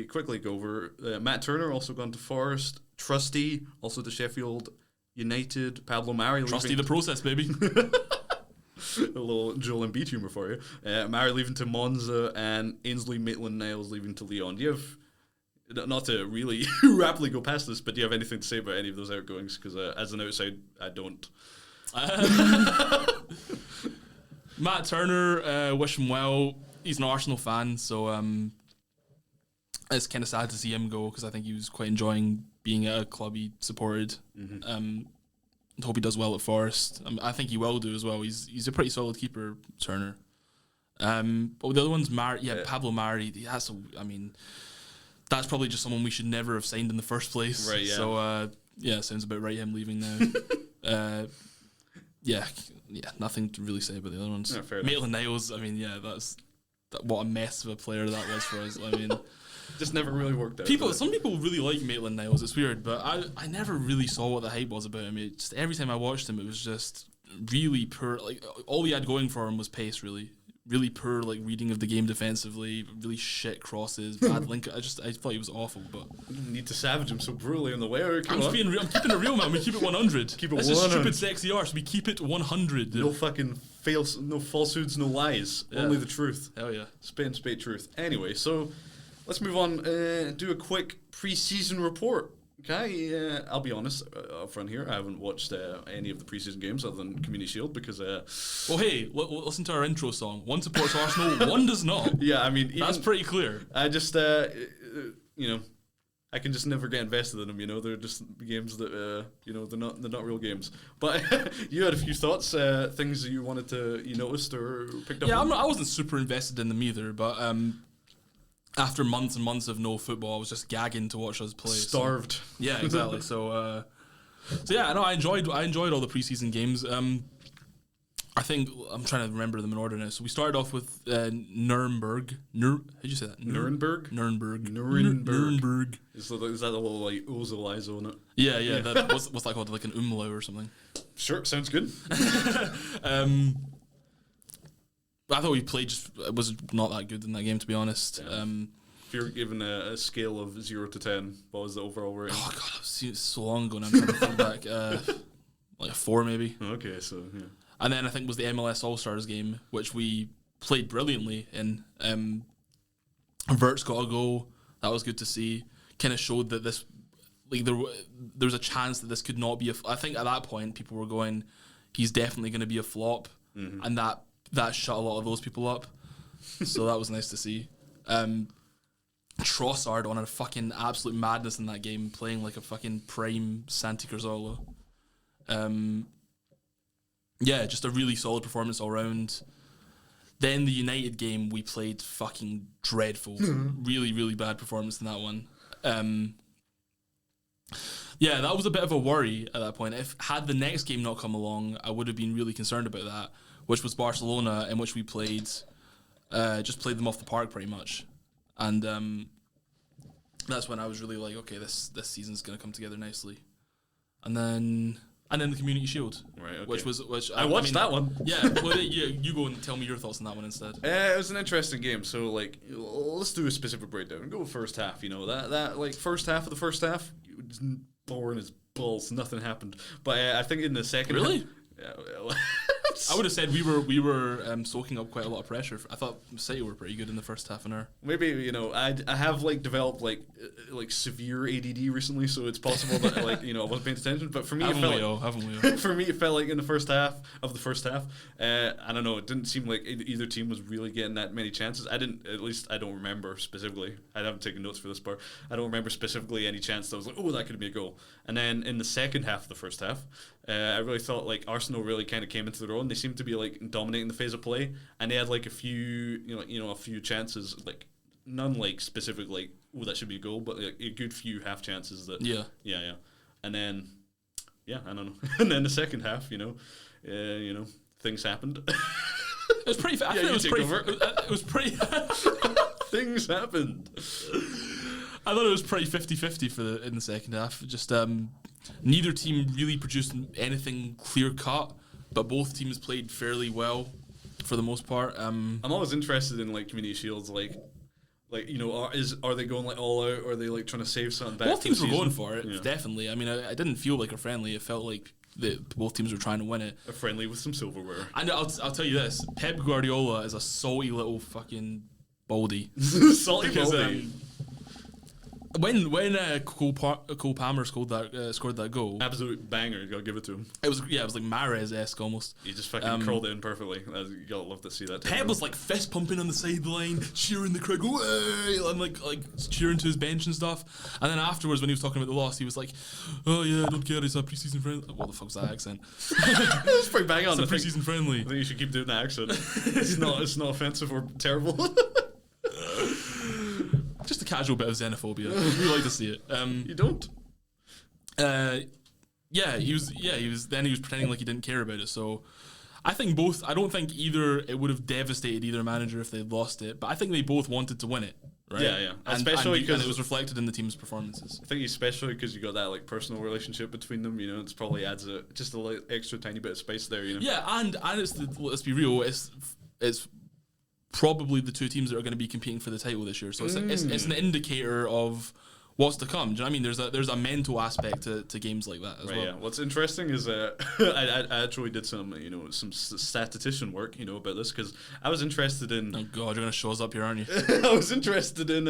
quickly go over Matt Turner also gone to Forest. Trusty also to Sheffield United. Pablo Mari Trusty the process, baby. A little Joel Embiid humour for you. Mari leaving to Monza, and Ainsley Maitland-Niles leaving to Lyon. Do you have, not to really rapidly go past this, but do you have anything to say about any of those outgoings? Because as an outside, I don't. Matt Turner, wish him well. He's an Arsenal fan, so it's kind of sad to see him go, because I think he was quite enjoying being at a club he supported. Hope he does well at Forest. I think he will do as well. He's a pretty solid keeper, Turner. But the other one's Pablo Mari. That's probably just someone we should never have signed in the first place. Right. Yeah. So sounds about right. Him leaving now. Nothing to really say about the other ones. Yeah, Maitland-Niles. What a mess of a player that was for us. I mean, just never really worked out. Some people really like Maitland-Niles. It's weird, but I never really saw what the hype was about him. Just every time I watched him, it was just really poor. Like all he had going for him was pace. Really poor, like reading of the game defensively. Really shit crosses, bad link. I thought he was awful. But you didn't need to savage him so brutally on the way. I'm keeping it real, man. We keep it 100. Keep it 100. This is stupid, sexy arse. We keep it 100. No fucking no falsehoods, no lies. Yeah. Only the truth. Hell yeah. Spade truth. Anyway, so let's move on. Do a quick pre-season report. Okay, I'll be honest up front here. I haven't watched any of the preseason games other than Community Shield because. Well, hey, listen to our intro song. One supports Arsenal, one does not. Yeah, I mean that's pretty clear. I just, I can just never get invested in them. You know, they're just games that they're not real games. But you had a few thoughts, things that you wanted to noticed or picked up. Yeah, on? I wasn't super invested in them either, but. After months and months of no football, I was just gagging to watch us play. Starved. So. Yeah, exactly. So yeah, no, I enjoyed all the preseason games. I think I'm trying to remember them in order now. So we started off with Nuremberg. How'd you say that? Nuremberg. Nuremberg. Is that a little like Ozil eyes on it? Yeah. What's that called? Like an umlaut or something? Sure, sounds good. I thought we played was not that good in that game, to be honest. Yeah. If you're given a scale of 0 to 10, what was the overall rating? Oh god, it was so long ago now. I'm trying to think back. Like a 4 maybe. Okay, so yeah. And then I think it was the MLS All Stars game, which we played brilliantly in. Vert's got a goal. That was good to see. Kind of showed that this, like there's a chance that this could not be I think at that point people were going, he's definitely going to be a flop, and that shut a lot of those people up. So that was nice to see. Trossard on a fucking absolute madness in that game, playing like a fucking prime Santi Cazorla. Yeah, just a really solid performance all round. Then the United game, we played fucking dreadful. Really, really bad performance in that one. Yeah, that was a bit of a worry at that point. Had the next game not come along, I would have been really concerned about that, which was Barcelona, in which we played, just played them off the park pretty much. And that's when I was really like, okay, this season's going to come together nicely. And then the Community Shield, right? Okay. Which I watched that one. Yeah, well, you go and tell me your thoughts on that one instead. It was an interesting game. So like, let's do a specific breakdown. Go first half. You know that like first half of the first half, boring as balls. Nothing happened. But I think in the second, really. Half, I would have said we were soaking up quite a lot of pressure. I thought City were pretty good in the first half an hour. Maybe I have like developed like severe ADD recently, so it's possible that I wasn't paying attention. But for me, Haven't we? for me, it felt like in the first half, I don't know, it didn't seem like either team was really getting that many chances. At least I don't remember specifically. I haven't taken notes for this part. I don't remember specifically any chance that was like, oh, that could be a goal. And then in the second half of the first half, I really thought like Arsenal really kind of came into their own. They seemed to be like dominating the phase of play, and they had like a few a few chances, like none like specific like, oh, that should be a goal, but like a good few half chances that yeah. And then I don't know. And then the second half, things happened. It was pretty. It was pretty. Things happened. I thought it was pretty 50-50 in the second half. Just neither team really produced anything clear cut, but both teams played fairly well for the most part. I'm always interested in like Community Shields, like are they going like all out, or are they like trying to save something back? Both teams were going for it, definitely. I mean, I didn't feel like a friendly. It felt like both teams were trying to win it. A friendly with some silverware. And I'll tell you this: Pep Guardiola is a salty little fucking baldy. Salty baldy. When Cole Palmer scored that goal, absolute banger. You gotta give it to him. It was like Mahrez-esque almost. He just fucking curled it in perfectly. You gotta love to see that. Pep was like fist pumping on the sideline, cheering the crowd, way, and like cheering to his bench and stuff. And then afterwards, when he was talking about the loss, he was like, "Oh yeah, I don't care. It's a preseason friendly." What the fuck's that accent? It's pretty bang on. It's a preseason friendly. I think you should keep doing that accent. It's not offensive or terrible. Just a casual bit of xenophobia. We like to see it. You don't? He was. Then he was pretending like he didn't care about it. So, I think both. I don't think either. It would have devastated either manager if they'd lost it. But I think they both wanted to win it. Right? Yeah. Especially because it was reflected in the team's performances. I think especially because you got that like personal relationship between them. It probably adds just a extra tiny bit of spice there. Yeah, and let's be real. It's probably the two teams that are going to be competing for the title this year. So it's an indicator of what's to come. Do you know what I mean? There's a mental aspect to games like that as well. Yeah. What's interesting is I actually did some statistician work about this, because I was interested in. Oh God, you're going to show us up here, aren't you? I was interested in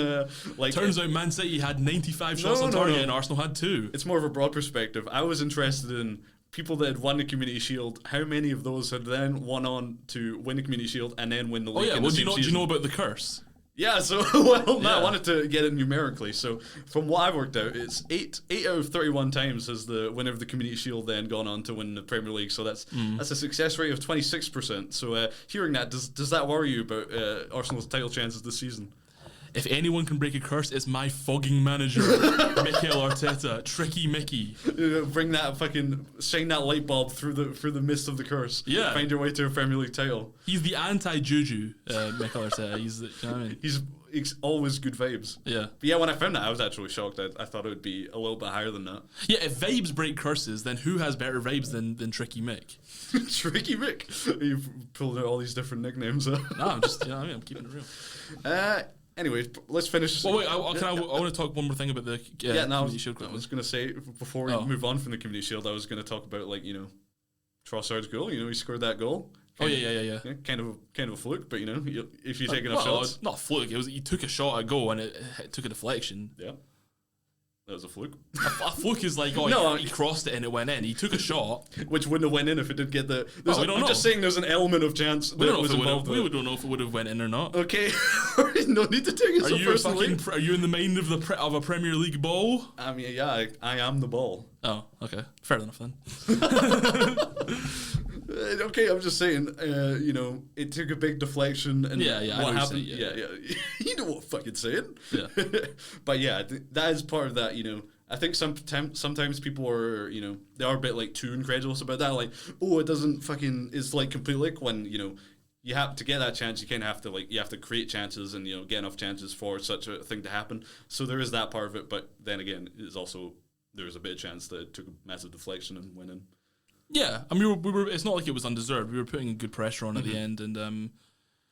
Turns out Man City had 95 shots on target and Arsenal had 2. It's more of a broad perspective. I was interested in people that had won the Community Shield, how many of those had then won on to win the Community Shield and then win the league? Do you know about the curse? Yeah, so I wanted to get it numerically. So from what I've worked out, it's 8 out of 31 times has the winner of the Community Shield then gone on to win the Premier League. So that's a success rate of 26%. So hearing that, does that worry you about Arsenal's title chances this season? If anyone can break a curse, it's my fogging manager, Mikel Arteta, Tricky Mickey. Bring that shine that light bulb through the mist of the curse. Yeah, find your way to a Premier League title. He's the anti-Juju, Mikel Arteta. You know what I mean? He's always good vibes. Yeah. But yeah, when I found that, I was actually shocked. I thought it would be a little bit higher than that. Yeah, if vibes break curses, then who has better vibes than Tricky Mick? Tricky Mick. You've pulled out all these different nicknames. No, I'm just, I'm keeping it real. Anyway, let's finish. Well, wait, I want to talk one more thing about the Community Shield. I was going to say, before we move on from the Community Shield, I was going to talk about, Trossard's goal. He scored that goal. Yeah. Kind of a fluke, but, if you take enough shots. Not a fluke. He took a shot at goal and it took a deflection. Yeah. That was a fluke. A fluke is like, he crossed it and it went in. He took a shot. Which wouldn't have went in if it did get the... I'm just saying there's an element of chance that was involved. We don't know if it would have went in or not. Okay. No need to take it so personally. Are you in the mind of a Premier League ball? I mean, yeah, I am the ball. Oh, okay. Fair enough then. Okay, I'm just saying, it took a big deflection, and what happened? You know what I'm fucking saying. Yeah. But yeah, that is part of that. I think sometimes people are, they are a bit too incredulous about that. It doesn't fucking. It's completely when you have to get that chance. You kind of have to you have to create chances and get enough chances for such a thing to happen. So there is that part of it, but then again, there's a bit of chance that it took a massive deflection and went in. Yeah, I mean, we were. It's not like it was undeserved. We were putting good pressure on at the end, and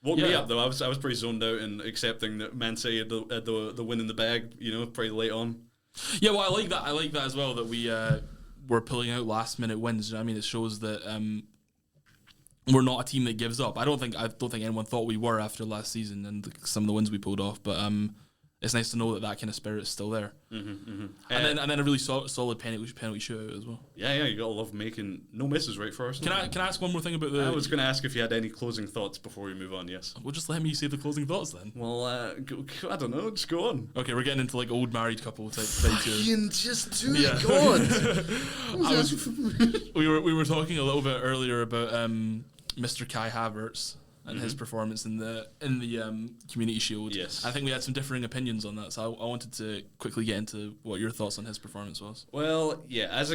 woke me up though. I was pretty zoned out and accepting that Man City had the win in the bag. Pretty late on. Yeah, well, I like that. I like that as well. That we were pulling out last minute wins. I mean, it shows that we're not a team that gives up. I don't think anyone thought we were after last season and some of the wins we pulled off. But it's nice to know that kind of spirit is still there. And then a really solid penalty shootout as well. Yeah, you gotta love making no misses, right, for Arsenal. Can I ask one more thing about the? I was going to ask if you had any closing thoughts before we move on. Yes. Well, just let me say the closing thoughts then. Well, I don't know. Just go on. Okay, we're getting into like old married couple type things here. Ian, just do it. Go on. We were talking a little bit earlier about Mr. Kai Havertz and his performance in the Community Shield. Yes. I think we had some differing opinions on that, so I wanted to quickly get into what your thoughts on his performance was. Well, yeah, as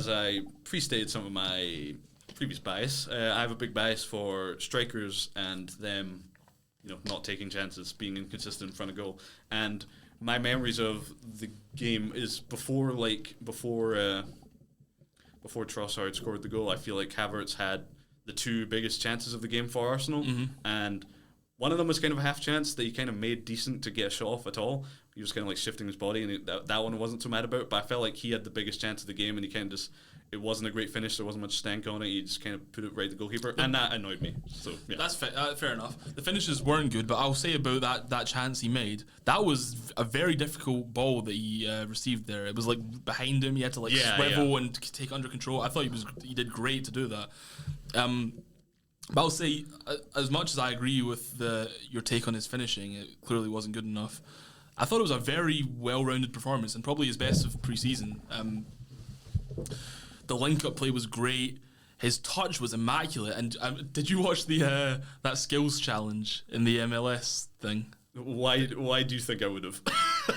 I pre-stated some of my previous bias, I have a big bias for strikers and them, not taking chances, being inconsistent in front of goal. And my memories of the game is before Trossard scored the goal, I feel like Havertz had the two biggest chances of the game for Arsenal, and one of them was kind of a half chance that he kind of made decent to get a shot off at all. He was kind of like shifting his body, and that one I wasn't so mad about, but I felt like he had the biggest chance of the game, and he kind of just, it wasn't a great finish, there wasn't much stank on it, he just kind of put it right at the goalkeeper, and that annoyed me. So yeah. That's fair enough. The finishes weren't good, but I'll say about that chance he made, that was a very difficult ball that he received there. It was like behind him, he had to swivel and take under control. I thought he did great to do that. But I'll say, as much as I agree with your take on his finishing, it clearly wasn't good enough. I thought it was a very well-rounded performance and probably his best of pre-season. The link-up play was great. His touch was immaculate. And did you watch the that skills challenge in the MLS thing? Why do you think I would have?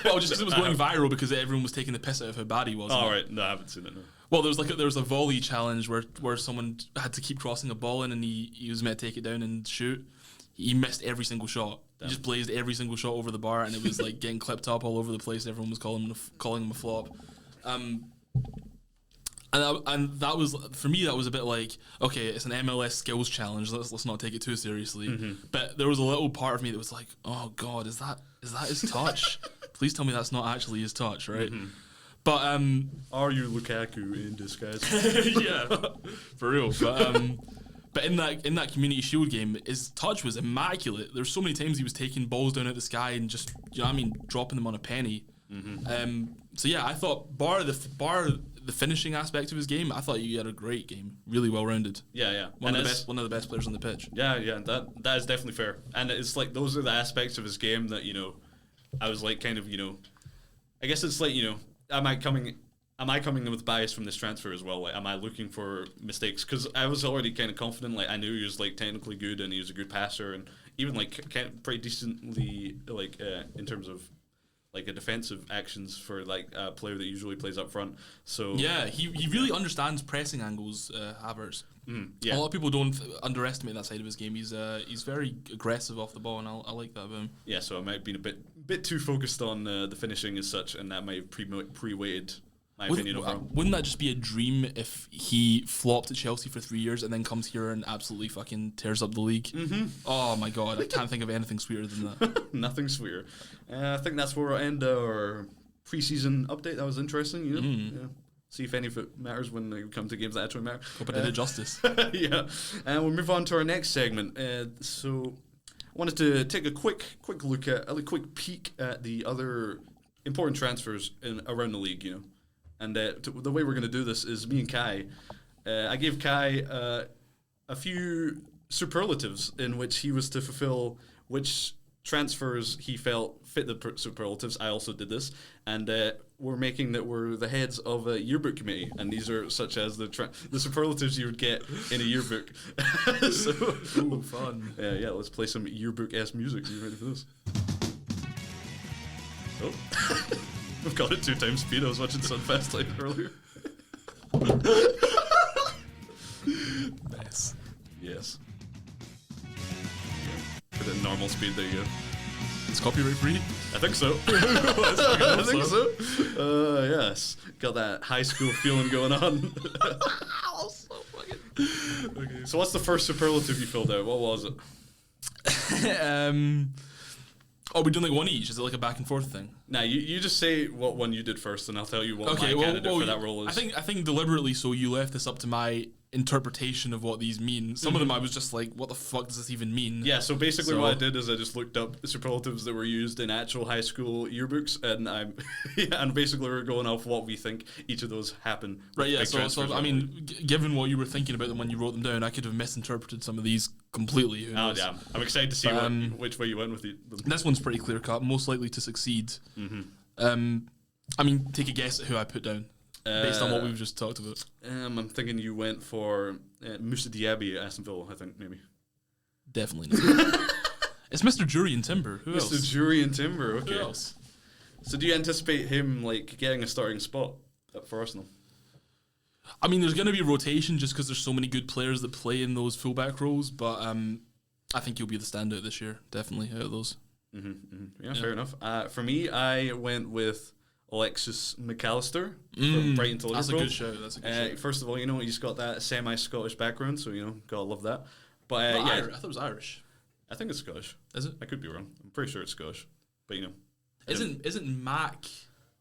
Well, just because it was going viral because everyone was taking the piss out of how bad he was. Oh, right. No, I haven't seen it, no. Well, there was a volley challenge where someone had to keep crossing a ball in and he was meant to take it down and shoot. He missed every single shot. Damn. He just blazed every single shot over the bar, and it was like getting clipped up all over the place. Everyone was calling him a flop. And that was, for me, that was a bit like, okay, it's an MLS skills challenge. Let's not take it too seriously. But there was a little part of me that was like, oh God, is that his touch? Please tell me that's not actually his touch, right? But are you Lukaku in disguise? Yeah, for real. But in that Community Shield game, his touch was immaculate. There's so many times he was taking balls down at the sky and just, dropping them on a penny. So yeah, I thought bar the finishing aspect of his game, I thought he had a great game, really well rounded. Yeah. One of the best players on the pitch. Yeah, that is definitely fair. And it's like those are the aspects of his game that I was like kind of I guess it's like am I coming in with bias from this transfer as well? Like, am I looking for mistakes? Because I was already kind of confident. Like, I knew he was like technically good and he was a good passer, and even like pretty decently like in terms of like a defensive actions for like a player that usually plays up front. So yeah, he really understands pressing angles. Havertz. Yeah. A lot of people don't underestimate that side of his game. He's very aggressive off the ball, and I like that about him. Yeah, so I might have been a bit too focused on the finishing as such, and that might have pre-weighted my opinion overall. Wouldn't that just be a dream if he flopped at Chelsea for 3 years and then comes here and absolutely fucking tears up the league? Oh my God, I can't think of anything sweeter than that. Nothing sweeter. I think that's where we'll end our pre-season update. That was interesting, Yeah. See if any of it matters when they come to games that actually matter. Hope I did it justice. Yeah. And we'll move on to our next segment. So I wanted to take a quick look at a quick peek at the other important transfers around the league, And the way we're going to do this is me and Kai. I gave Kai a few superlatives in which he was to fulfill which transfers he felt fit the superlatives. I also did this, and we're the heads of a yearbook committee, and these are such as the superlatives you would get in a yearbook. Ooh, fun. Yeah. Let's play some yearbook-esque music. Are you ready for this? Oh, we've got it 2 times speed. I was watching Sunfast Live earlier. Nice. Yes. Put it in normal speed. There you go. It's copyright free? I think so. I think so. Yes. Got that high school feeling going on. Okay. So what's the first superlative you filled out? What was it? We're doing like one each. Is it like a back and forth thing? Nah, you just say what one you did first, and I'll tell you what my candidate for that role is. I think deliberately. So you left this up to my interpretation of what these mean. Some of them I was just like, what the fuck does this even mean? Yeah, so basically what I did is I just looked up superlatives that were used in actual high school yearbooks, and and basically we're going off what we think each of those happen. Right, yeah, so I mean, given what you were thinking about them when you wrote them down, I could have misinterpreted some of these completely. Who knows? Yeah, I'm excited to see which way you went with them. This one's pretty clear cut, most likely to succeed. I mean, take a guess at who I put down. Based on what we've just talked about. I'm thinking you went for Moussa Diaby at Aston Villa, I think, maybe. Definitely not. It's Mr. Jurien Timber. Who else? Mr. Jurien Timber, okay. Who else? So do you anticipate him getting a starting spot for Arsenal? I mean, there's going to be rotation just because there's so many good players that play in those fullback roles, but I think he'll be the standout this year, definitely, out of those. Yeah, fair enough. For me, I went with Alexis McAllister from Brighton to Liverpool. That's a good show. That's a good show. First of all, he's got that semi-Scottish background, so gotta love that. But I thought it was Irish. I think it's Scottish. Is it? I could be wrong. I'm pretty sure it's Scottish, but isn't Mac?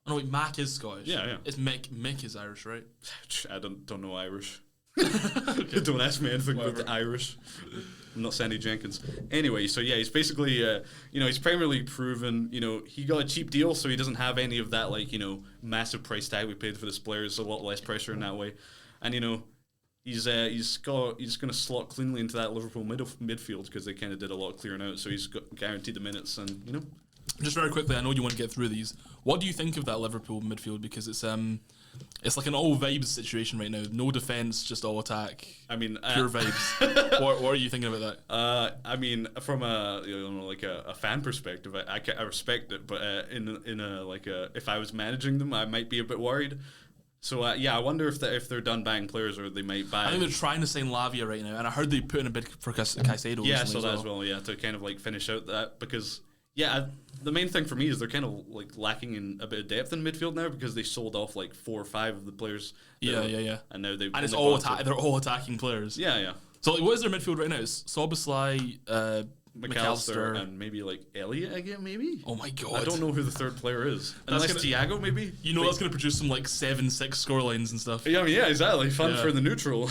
Oh no, wait, Mac is Scottish. Yeah. It's Mick. Mick is Irish, right? I don't know Irish. Don't ask me anything about the Irish. I'm not Sandy Jenkins. Anyway, so yeah, he's basically, he's Premier League proven. He got a cheap deal, so he doesn't have any of that massive price tag we paid for this player. It's a lot less pressure in that way, and he's going to slot cleanly into that Liverpool midfield because they kind of did a lot of clearing out. So he's got guaranteed the minutes, and Just very quickly, I know you want to get through these. What do you think of that Liverpool midfield? Because it's like an all vibes situation right now. No defense, just all attack. I mean, pure vibes. what are you thinking about that? I mean, from a fan perspective, I respect it, but if I was managing them, I might be a bit worried. So I wonder if they're done buying players or they might buy. I think they're trying to sign Lavia right now, and I heard they put in a bid for Caicedo. Yeah, so that as well. Yeah, to kind of finish out that because. Yeah, the main thing for me is they're kind of lacking in a bit of depth in midfield now because they sold off 4 or 5 of the players. Yeah. And now they've it's they're all attacking players. Yeah. So what is their midfield right now? It's Soboslai, McAllister, and maybe Elliott again, maybe. Oh my god! I don't know who the third player is. Unless Thiago, maybe. That's going to produce some 7-6 scorelines and stuff. Yeah, exactly. Fun for the neutral.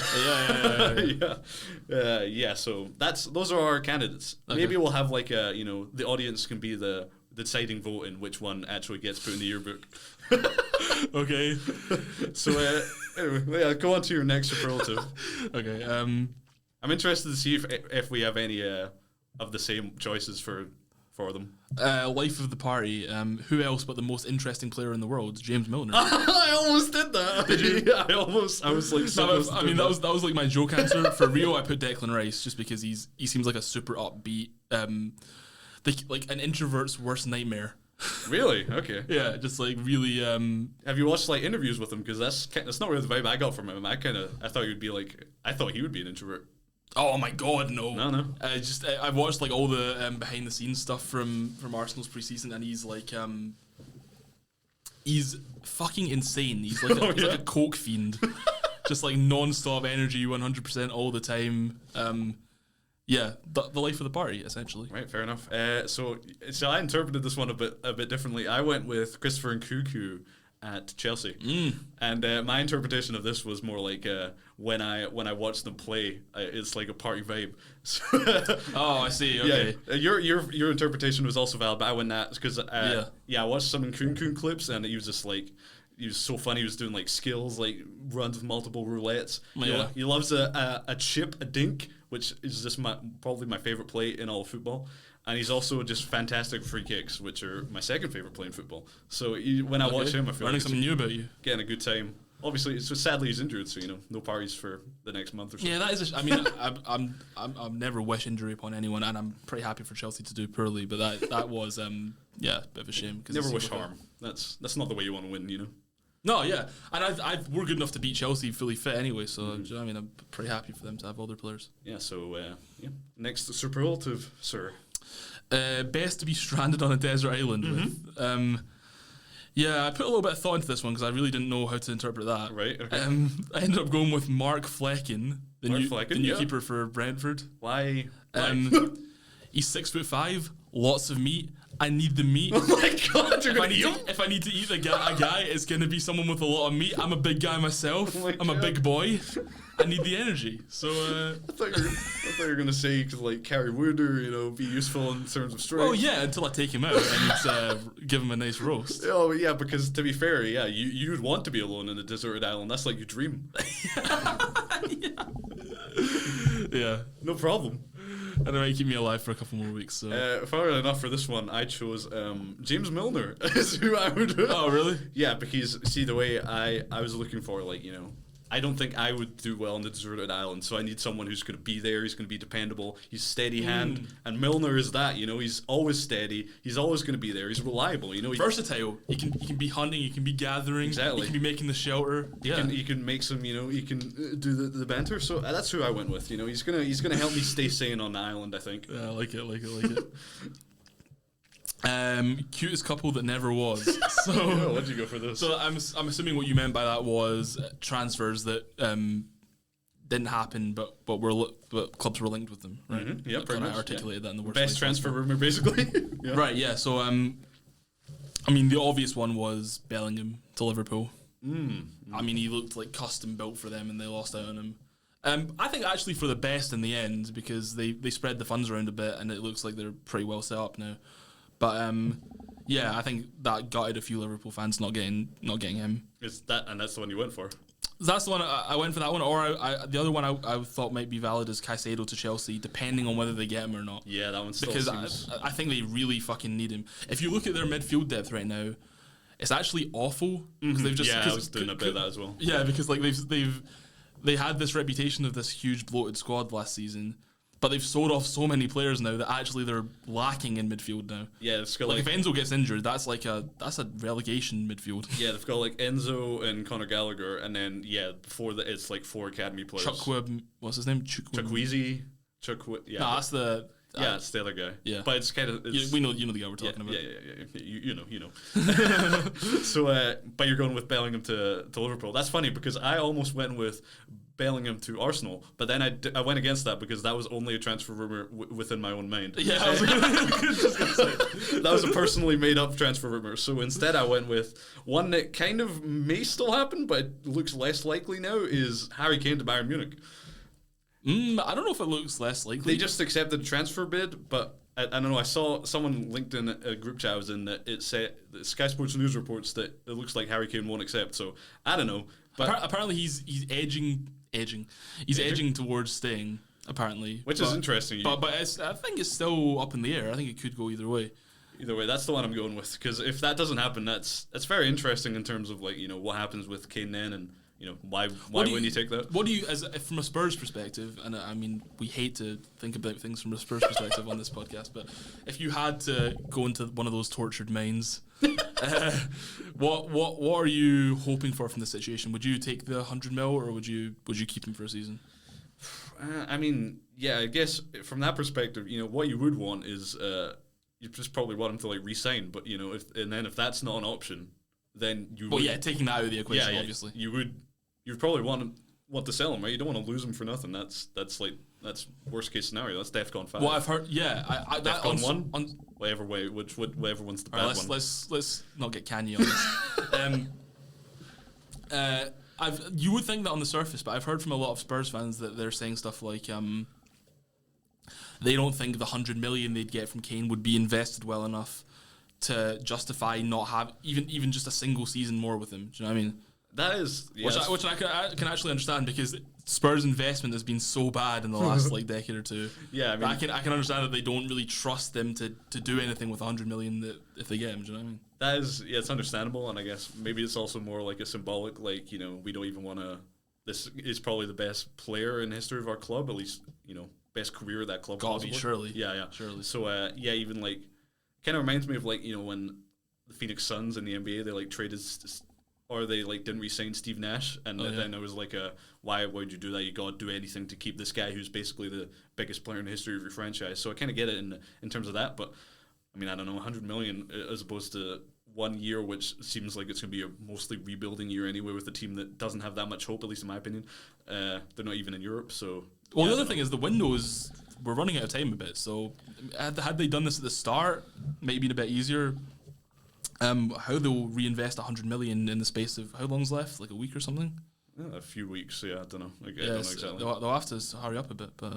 Yeah. Yeah. So those are our candidates. Okay. Maybe we'll have the audience can be the deciding vote in which one actually gets put in the yearbook. Okay. So anyway, go on to your next superlative. Okay. I'm interested to see if we have any of the same choices for them. Life of the party. Who else but the most interesting player in the world, James Milner? I almost did that. Did you? Yeah, I was like. That was my joke answer. For Rio, I put Declan Rice just because he seems like a super upbeat, an introvert's worst nightmare. Really? Okay. Yeah, just really. Have you watched interviews with him? Because that's not really the vibe I got from him. I thought he would be an introvert. Oh my god, no. No. I've watched all the behind the scenes stuff from Arsenal's preseason, and he's fucking insane. He's like a coke fiend, just non-stop energy, 100% all the time. The life of the party, essentially. Right, fair enough. So I interpreted this one a bit differently. I went with Christopher Nkunku at Chelsea, and my interpretation of this was more when I watched them play, it's like a party vibe. So oh, I see. Okay, yeah. Your interpretation was also valid, but I went that because I watched some Nkunku clips, and he was just he was so funny. He was doing skills, runs with multiple roulettes. He loves a chip, a dink, which is just probably my favorite play in all of football. And he's also just fantastic free kicks, which are my second favorite play in football. So when I watch him, I feel learning something new about you, getting a good time. Obviously, sadly he's injured, so no parties for the next month or so. Yeah, that is. I'm never wish injury upon anyone, and I'm pretty happy for Chelsea to do poorly. But that was a bit of a shame. Never wish harm. That's not the way you want to win, No, yeah, and we're good enough to beat Chelsea fully fit anyway. So I'm pretty happy for them to have other players. Yeah. So next superlative, sir. Best to be stranded on a desert island with. I put a little bit of thought into this one because I really didn't know how to interpret that. Right. Okay. I ended up going with Mark Flecken, the new keeper for Brentford. Why? He's 6'5", lots of meat, I need the meat. Oh my god, you're gonna eat him? If I need to eat a guy, it's gonna be someone with a lot of meat. I'm a big guy myself. Oh my I'm a God. big boy. I need the energy. So, I thought you were gonna say you could like carry wood or be useful in terms of strength. oh yeah, until I take him out and give him a nice roast. Oh yeah, because to be fair, yeah, you'd want to be alone in a deserted island. That's like your dream. Yeah, No problem. and it might keep me alive for a couple more weeks. So. Funnily enough, for this one, I chose James Milner is who I would. Oh really? Yeah, because see the way I was looking for, like, I don't think I would do well on the deserted island, so I need someone who's going to be there, he's going to be dependable, he's steady hand, and Milner is that, he's always steady, he's always going to be there, he's reliable, Versatile. You can be hunting, you can be gathering, Exactly. you can be making the shelter. You can make some, you can do the banter. So that's who I went with. He's gonna help me stay sane on the island, I think. Yeah, I like it. Cutest couple that never was. So Oh, what'd you go for this? So I'm assuming what you meant by that was transfers that didn't happen, but clubs were linked with them, right? Mhm. Yeah, I pretty kinda much, articulated that in the worst Best way transfer possible. rumor, basically. Yeah. Right? Yeah. So I mean, the obvious one was Bellingham to Liverpool. I mean, he looked like custom built for them, and they lost out on him. I think actually for the best in the end, because they spread the funds around a bit, and it looks like they're pretty well set up now. But yeah, I think that gutted a few Liverpool fans not getting him. It's that, and that's the one you went for. That's the one I went for that one, or the other one I thought might be valid is Caicedo to Chelsea, depending on whether they get him or not. Yeah, that one still Because seems. I think they really fucking need him. If you look at their midfield depth right now, it's actually awful. Because they've just, Yeah, I was doing a bit of that as well. Yeah, because like they had this reputation of this huge bloated squad last season, but they've sold off so many players now that actually they're lacking in midfield now. Yeah, it's got Like like, if Enzo gets injured, that's a relegation midfield. yeah, they've got like Enzo and Conor Gallagher, and then before that it's like 4 academy players. What's his name? Chukwueze. Yeah, No, that's the. yeah, it's the other guy. Yeah. but it's kind of We know the guy we're talking about. Yeah. You know. So, but you're going with Bellingham to Liverpool. That's funny because I almost went with Bellingham to Arsenal, but then I went against that because that was only a transfer rumor within my own mind. Yeah, I was just gonna say. That was a personally made up transfer rumor. So instead, I went with one that kind of may still happen, but it looks less likely now. Is Harry Kane to Bayern Munich? I don't know if it looks less likely. They just accepted a transfer bid, but I don't know. I saw someone linked in a group chat I was in that it said that Sky Sports News reports that it looks like Harry Kane won't accept. So I don't know. But Apparently he's edging. He's edging towards staying. Apparently, which is interesting. But I think it's still up in the air. I think it could go either way. Either way, that's the one I'm going with because if that doesn't happen, that's very interesting in terms of like what happens with Kane then and. Why wouldn't you take that? What do you, from a Spurs perspective, and I mean, we hate to think about things from a Spurs perspective on this podcast, but if you had to go into one of those tortured minds, what are you hoping for from the situation? Would you take the 100 mil, or would you keep him for a season? I mean, yeah, I guess from that perspective, what you would want is you just probably want him to like re-sign, but if that's not an option, then you. Well, yeah, taking that out of the equation, obviously, you'd probably want to sell him, right? You don't want to lose him for nothing. That's worst case scenario. That's DEFCON 5. Well, I've heard, yeah, I that DEFCON 1, whatever way, whatever one's the bad one. Let's not get canny on this. You would think that on the surface, but I've heard from a lot of Spurs fans that they're saying stuff like they don't think the 100 million they'd get from Kane would be invested well enough to justify not have even just a single season more with him. Do you know what I mean? That is, which I can actually understand because Spurs' investment has been so bad in the last decade or two. Yeah, I mean, I can understand that they don't really trust them to do anything with 100 million that if they get him. Do you know what I mean? That is, it's understandable, and I guess maybe it's also more like a symbolic, like we don't even want to. This is probably the best player in the history of our club, at least best career that club. Gotta be, surely. Yeah, surely. So even like kind of reminds me of like when the Phoenix Suns in the NBA they like traded. Or they like didn't re-sign Steve Nash, and then there was like why would you do that? You got to do anything to keep this guy who's basically the biggest player in the history of your franchise. So I kind of get it in terms of that, but I mean I don't know, 100 million as opposed to 1 year, which seems like it's going to be a mostly rebuilding year anyway with a team that doesn't have that much hope, at least in my opinion. They're not even in Europe, so. Well, the other thing is the window is we're running out of time a bit. So had they done this at the start, maybe been a bit easier. How they'll reinvest 100 million in the space of how long's left, like a week or something. A few weeks, yeah, I don't know. I don't know exactly. They'll have to hurry up a bit, but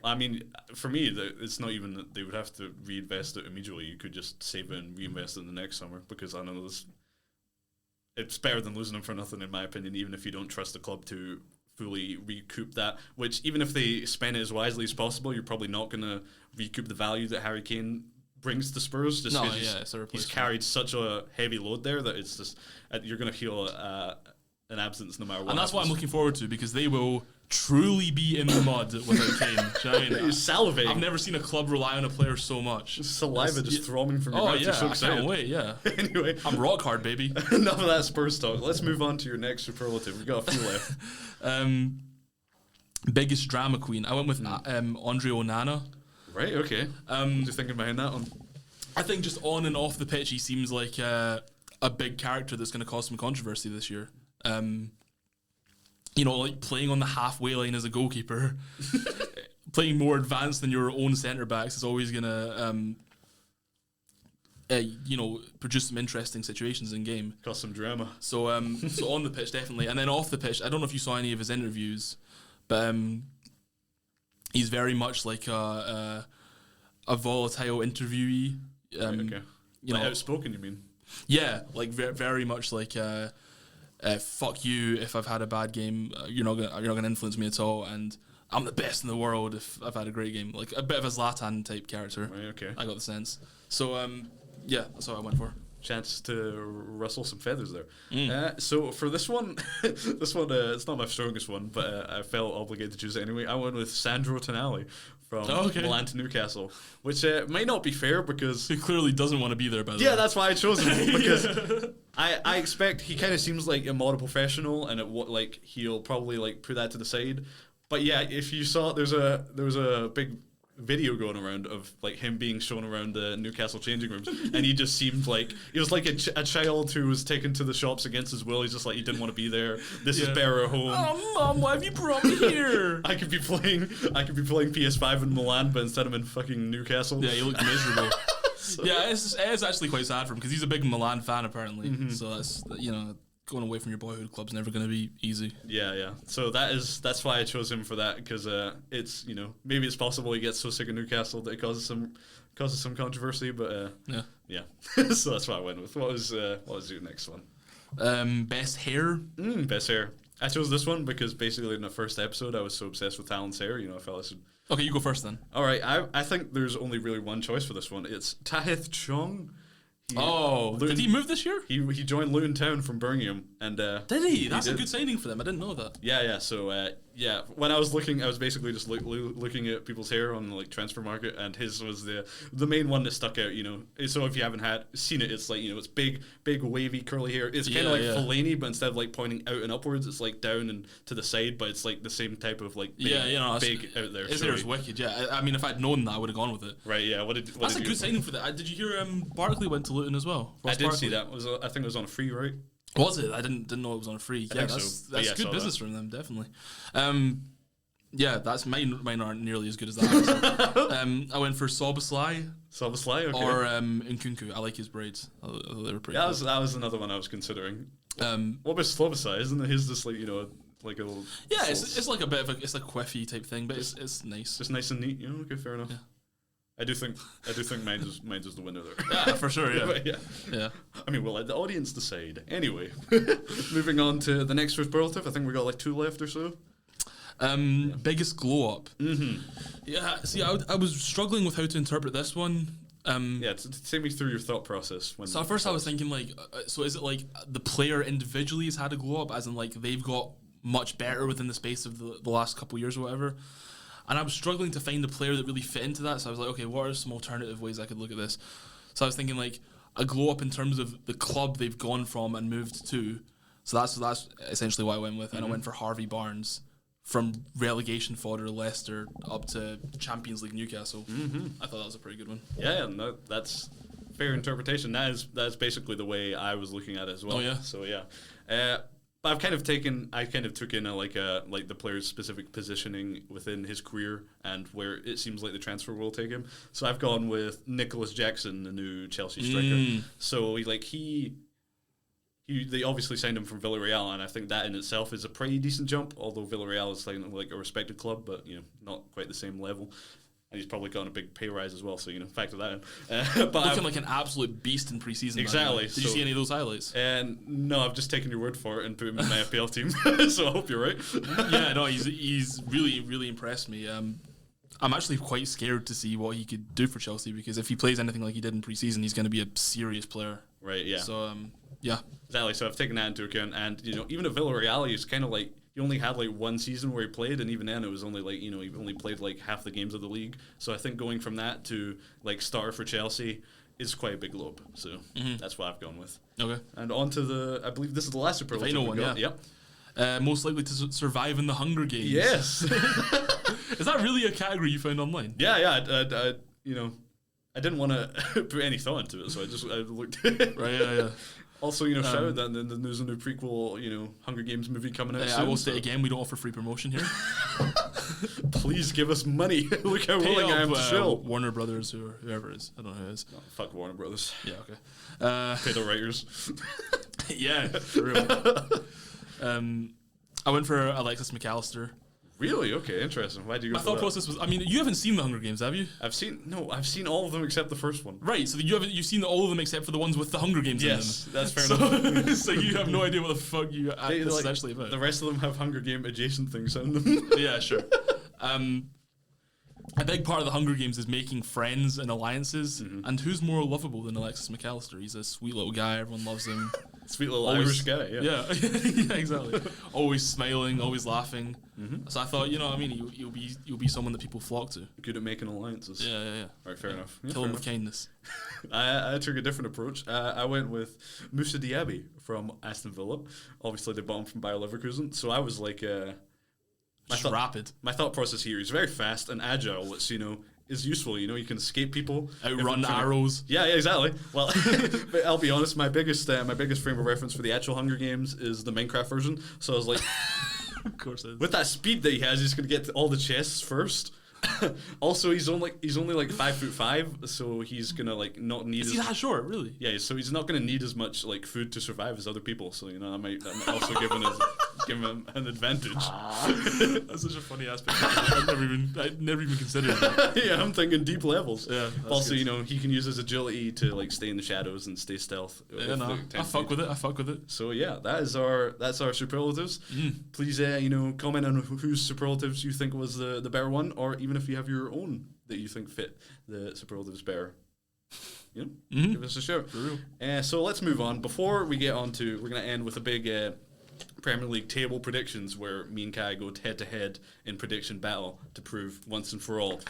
I mean, for me, it's not even that they would have to reinvest it immediately. You could just save it and reinvest it in the next summer, because I know it's better than losing them for nothing, in my opinion, even if you don't trust the club to fully recoup that, which even if they spend it as wisely as possible, you're probably not going to recoup the value that Harry Kane brings to Spurs, just because he's carried such a heavy load there that it's just you're going to feel an absence no matter what. And that's what I'm looking forward to, because they will truly be in the mud without Kane. Do you know what I mean? You're salivating. I've never seen a club rely on a player so much. Saliva just throaming from your mouth. Yeah, so I can't wait, yeah. Anyway. I'm rock hard, baby. Enough of that Spurs talk. Let's move on to your next superlative. We've got a few left. Biggest drama queen. I went with Andre Onana. Right, okay. Just thinking behind that one. I think just on and off the pitch, he seems like a big character that's going to cause some controversy this year. Like playing on the halfway line as a goalkeeper, playing more advanced than your own centre backs is always going to, produce some interesting situations in game. Cause some drama. So on the pitch, definitely. And then off the pitch, I don't know if you saw any of his interviews, but he's very much like a volatile interviewee. Okay. Outspoken, you mean? Yeah, like very much like fuck you if I've had a bad game. You're not gonna influence me at all, and I'm the best in the world if I've had a great game. Like a bit of a Zlatan type character. Right. Okay. I got the sense. So that's what I went for. Chance to rustle some feathers there. So for this one, it's not my strongest one, but I felt obligated to choose it anyway. I went with Sandro Tonali from Milan to Newcastle, which might not be fair because he clearly doesn't want to be there. By the way, yeah, that's why I chose him, because I expect he kind of seems like a model professional, and he'll probably put that to the side. But yeah, if you saw, there was a big video going around of him being shown around the Newcastle changing rooms, and he just seemed like he was like a child who was taken to the shops against his will. He's just like, he didn't want to be there. This is better at home. Oh, Mom, why have you brought me here? I could be playing PS5 in Milan, but instead I'm in fucking Newcastle. Yeah, you look miserable. Yeah, it's actually quite sad for him, because he's a big Milan fan apparently. Mm-hmm. So that's going away from your boyhood club's never going to be easy. Yeah. So that's why I chose him for that, because it's maybe it's possible he gets so sick of Newcastle that it causes some controversy, but yeah. So that's what I went with. What was your next one? Best hair. Best hair. I chose this one because basically in the first episode I was so obsessed with Talon's hair. I felt I should. Okay, you go first then. All right. I think there's only really one choice for this one. It's Tahith Chong. Did he move this year? He joined Luton Town from Birmingham, and did he? That's a good signing for them. I didn't know that. Yeah. So when I was looking, I was basically just looking at people's hair on Transfer Market, and his was the main one that stuck out. So if you haven't seen it, it's it's big wavy curly hair. It's kind of like Fellaini, but instead of pointing out and upwards, it's down and to the side, but it's the same type of big out there. His hair is wicked. Yeah, I mean, if I'd known that, I would have gone with it. Right. Yeah. That's a good signing for that. Did you hear Barkley went to Luton as well? I did see that. I think it was on a free, right? Was it? I didn't know it was on a free. Yeah, that's good business from them, definitely. That's mine aren't nearly as good as that. So, I went for Soboslai. Okay. Or Nkunku. I like his braids. They were pretty. Yeah, that was another one I was considering. What about Soboslai? Isn't his just like a little? Yeah, it's like a bit of it's like quiffy type thing, but it's nice. Just nice and neat. Okay, fair enough. Yeah. I do think mine's is the winner there. Yeah, for sure. Yeah. Yeah. I mean, we'll let the audience decide. Anyway, moving on to the next superlative. I think we got 2 left or so. Biggest glow up. Mm-hmm. Yeah. See, I was struggling with how to interpret this one. Take me through your thought process. So at first I was thinking so is it the player individually has had a glow up, as in they've got much better within the space of the last couple of years or whatever? And I was struggling to find a player that really fit into that. So I was like, okay, what are some alternative ways I could look at this? So I was thinking a glow up in terms of the club they've gone from and moved to. So that's essentially what I went with. Mm-hmm. And I went for Harvey Barnes, from relegation fodder Leicester up to Champions League Newcastle. Mm-hmm. I thought that was a pretty good one. Yeah, no, that's fair interpretation. That's basically the way I was looking at it as well. Oh yeah. So yeah. But I kind of took in like the player's specific positioning within his career and where it seems like the transfer will take him. So I've gone with Nicholas Jackson, the new Chelsea striker. So they obviously signed him from Villarreal, and I think that in itself is a pretty decent jump. Although Villarreal is like a respected club, but not quite the same level. And he's probably gotten a big pay rise as well, so factor that in. But looking like an absolute beast in preseason. Exactly. Did you see any of those highlights? No, I've just taken your word for it and put him in my FPL team. So I hope you're right. Yeah, no, he's really, really impressed me. I'm actually quite scared to see what he could do for Chelsea, because if he plays anything like he did in preseason, he's going to be a serious player. Right. Yeah. So yeah. Exactly. So I've taken that into account, and even at Villarreal, he's kind of like he only had like one season where he played, and even then it was only like he only played like half the games of the league. So I think going from that to like starter for Chelsea is quite a big lope. So that's what I've gone with. Okay. And on to I believe this is the last superlative. Final one. Yeah. Yep. Most likely to survive in the Hunger Games. Yes. Is that really a category you found online? Yeah. I didn't want to put any thought into it, so I looked. Right. Yeah. Also, shout out that there's a new prequel, Hunger Games movie coming out soon. I will say again, we don't offer free promotion here. Please give us money. Look how willing I am to show. Warner Brothers or whoever it is. I don't know who it is. No, fuck Warner Brothers. Yeah, okay. Pay the writers. Yeah, for real. I went for Alexis McAllister. Really? Okay, interesting. Why do you go My for thought that? process was, you haven't seen the Hunger Games, have you? I've seen all of them except the first one. Right, so you've seen all of them except for the ones with the Hunger Games Yes, in them. that's fair enough. So you have no idea what the fuck this is actually about. The rest of them have Hunger Game adjacent things on them. Yeah, sure. A big part of the Hunger Games is making friends and alliances, and who's more lovable than Alexis McAllister? He's a sweet little guy, everyone loves him. Sweet little Irish guy, yeah. Yeah, exactly. Always smiling, always laughing. So I thought, you'll be someone that people flock to. Good at making alliances. Yeah. All right, fair enough. Yeah, Kill him with kindness. I took a different approach. I went with Moussa Diaby from Aston Villa. Obviously, they bought him from Bayer Leverkusen. So I was like... rapid. My thought process here is very fast and agile, which, is useful. You can escape people. Outrun arrows. Yeah, exactly. Well, but I'll be honest, my biggest frame of reference for the actual Hunger Games is the Minecraft version. So I was like... Of course it is. With that speed that he has, he's going to get to all the chests first. Also, he's only like 5'5", so he's gonna like not need. Is he that short, really? Yeah, so he's not gonna need as much like food to survive as other people. So that might also give him an advantage. That's such a funny aspect. I never even considered that. Yeah, I'm thinking deep levels. Yeah. Also, he can use his agility to like stay in the shadows and stay stealth. Yeah, no, I fuck with it. So yeah, that's our superlatives. Please, comment on whose superlatives you think was the better one, or even if you have your own that you think fit the superlatives better. Give us a shout. For real. So let's move on. Before we get on to, we're going to end with a big Premier League table predictions where me and Kai go head to head in prediction battle to prove once and for all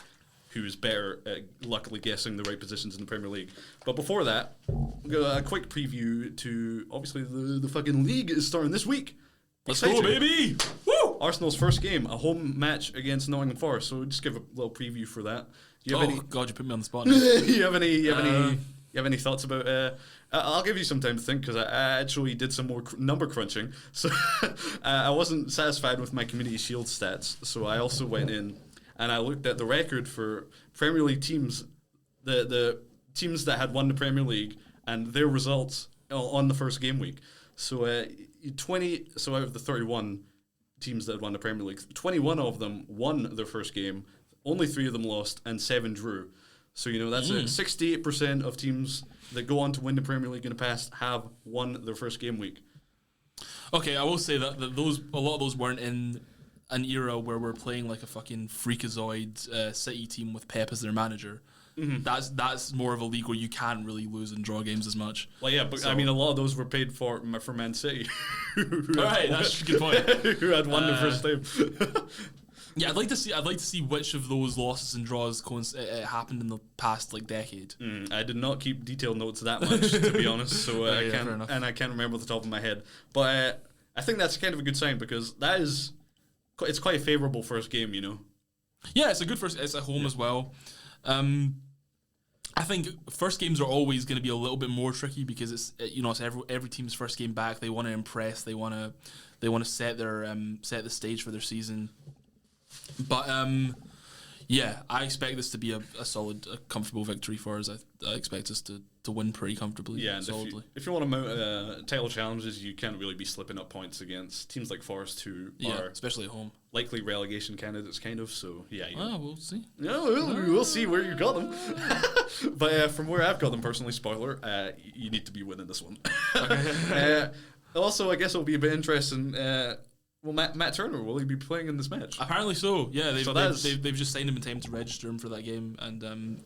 who is better at luckily guessing the right positions in the Premier League. But before that, a quick preview to obviously the fucking league is starting this week. Let's Exciting. go, baby! Woo! Arsenal's first game, a home match against Nottingham Forest. So just give a little preview for that. Do you have God, you put me on the spot. you have any thoughts about? I'll give you some time to think because I actually did some more number crunching. So I wasn't satisfied with my Community Shield stats. So I also went in and I looked at the record for Premier League teams, the teams that had won the Premier League and their results on the first game week. So 20. So out of the 31 teams that had won the Premier League, 21 of them won their first game. Only 3 of them lost, and 7 drew. So that's 68% of teams that go on to win the Premier League in the past have won their first game week. Okay, I will say that a lot of those weren't in an era where we're playing like a fucking freakazoid City team with Pep as their manager. Mm-hmm. That's more of a league where you can't really lose and draw games as much. Well, yeah, but I mean, a lot of those were paid for Man City. Right, that's a good point. Who had won the first time. Yeah, I'd like to see which of those losses and draws happened in the past decade. I did not keep detailed notes that much, to be honest. So fair enough. I can't remember off the top of my head. But I think that's kind of a good sign because it's quite a favourable first game, Yeah, it's a good first. It's at home as well. I think first games are always going to be a little bit more tricky because it's every team's first game back. They want to impress. They want to set the stage for their season. But yeah, I expect this to be a solid, comfortable victory for us. I expect us to win pretty comfortably. Yeah, and solidly. if you want to mount title challenges, you can't really be slipping up points against teams like Forest, who are especially at home. likely relegation candidates, kind of. So yeah, We'll see. No, we'll see where you got them. But from where I've got them, personally, spoiler, you need to be winning this one. Also, I guess it'll be a bit interesting. Well, Matt Turner, will he be playing in this match? Apparently so. Yeah, they've just signed him in time to register him for that game, and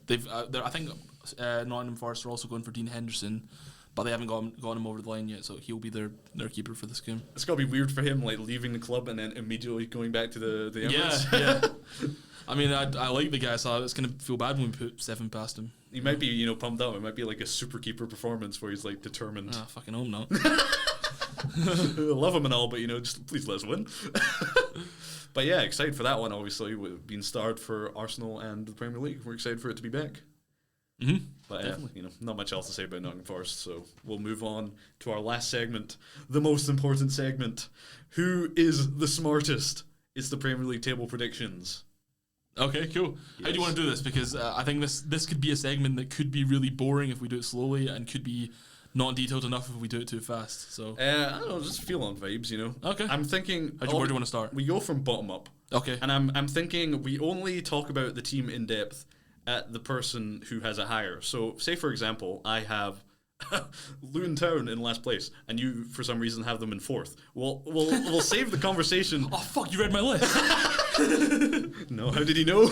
I think Nottingham Forest are also going for Dean Henderson, but they haven't got him over the line yet, so he'll be their keeper for this game. It's got to be weird for him, like leaving the club and then immediately going back to the Emirates. Yeah. I mean, I like the guy, so it's going to feel bad when we put 7 past him. He might be, pumped up. It might be like a super keeper performance where he's like determined. Fucking hope not. Love him and all, but just please let us win. But yeah, excited for that one. Obviously, we've been starred for Arsenal and the Premier League. We're excited for it to be back. Mm-hmm. But not much else to say about Nottingham Forest, so we'll move on to our last segment, the most important segment. Who is the smartest? It's the Premier League table predictions. Okay, cool. Yes. How do you want to do this? Because I think this could be a segment that could be really boring if we do it slowly, and could be not detailed enough if we do it too fast. So I don't know, just feel on vibes, Okay. I'm thinking. Where do you want to start? We go from bottom up. Okay. And I'm thinking we only talk about the team in depth at the person who has a higher. So, say for example, I have Luton Town in last place, and you for some reason have them in fourth. We'll save the conversation. Oh fuck! You read my list. No, how did he know?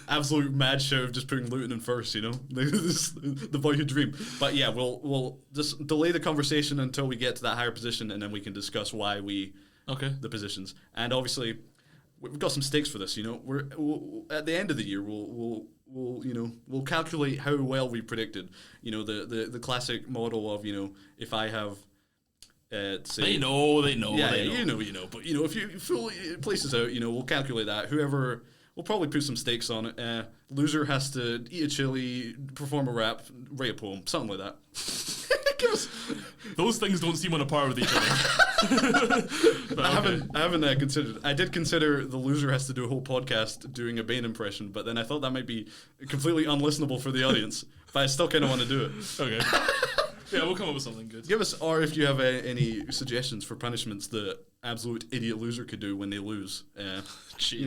Absolute mad show of just putting Luton in first. The boyhood dream. But yeah, we'll just delay the conversation until we get to that higher position, and then we can discuss why the positions. And obviously, we've got some stakes for this. We're at the end of the year. We'll calculate how well we predicted. The classic model of if I have. Say, they know. Yeah, they know. But if you fill places out, we'll calculate that. Whoever, we'll probably put some stakes on it. Loser has to eat a chili, perform a rap, write a poem, something like that. Those things don't seem on a par with each other. I haven't considered. I did consider the loser has to do a whole podcast doing a Bane impression, but then I thought that might be completely unlistenable for the audience. But I still kind of want to do it. Okay. Yeah, we'll come up with something good. Give us, or if you have any suggestions for punishments the absolute idiot loser could do when they lose,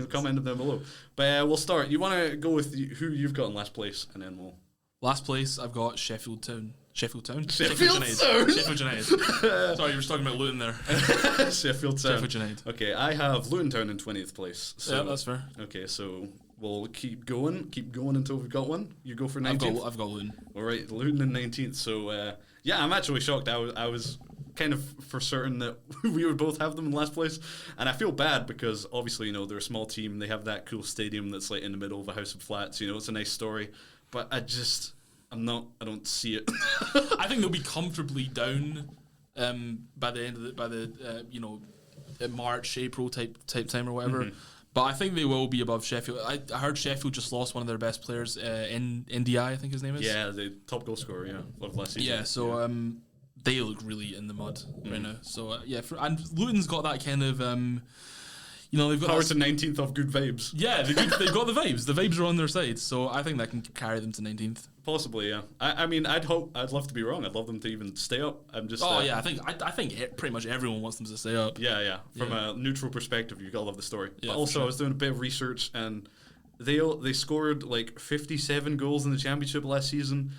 comment them down below. But we'll start. You want to go with who you've got in last place, and then we'll... Last place, I've got Sheffield Town. Sheffield Town? Sheffield United. Sorry, you were talking about Luton there. Sheffield Town. Sheffield United. Okay, I have Luton Town in 20th place. So, yeah, that's fair. Okay, so we'll keep going until we've got one. You go for 19th? I've got Luton. All right, Luton in 19th. So, yeah, I'm actually shocked. I was kind of for certain that we would both have them in last place. And I feel bad because, obviously, they're a small team. They have that cool stadium that's like in the middle of a house of flats. It's a nice story. But I don't see it. I think they'll be comfortably down by the end of March, April type time or whatever. Mm-hmm. But I think they will be above Sheffield. I heard Sheffield just lost one of their best players in NDI, I think his name is. Yeah, the top goal scorer, of last season. Yeah, so they look really in the mud right now. So and Luton's got that kind of they've got power to 19th off good vibes. Yeah, they've got the vibes. The vibes are on their side, so I think that can carry them to 19th. Possibly, yeah. I mean, I'd love to be wrong. I'd love them to even stay up. I'm just. I think pretty much everyone wants them to stay up. Yeah. From a neutral perspective, you gotta love the story. Yeah, but also, sure. I was doing a bit of research, and they scored like 57 goals in the championship last season,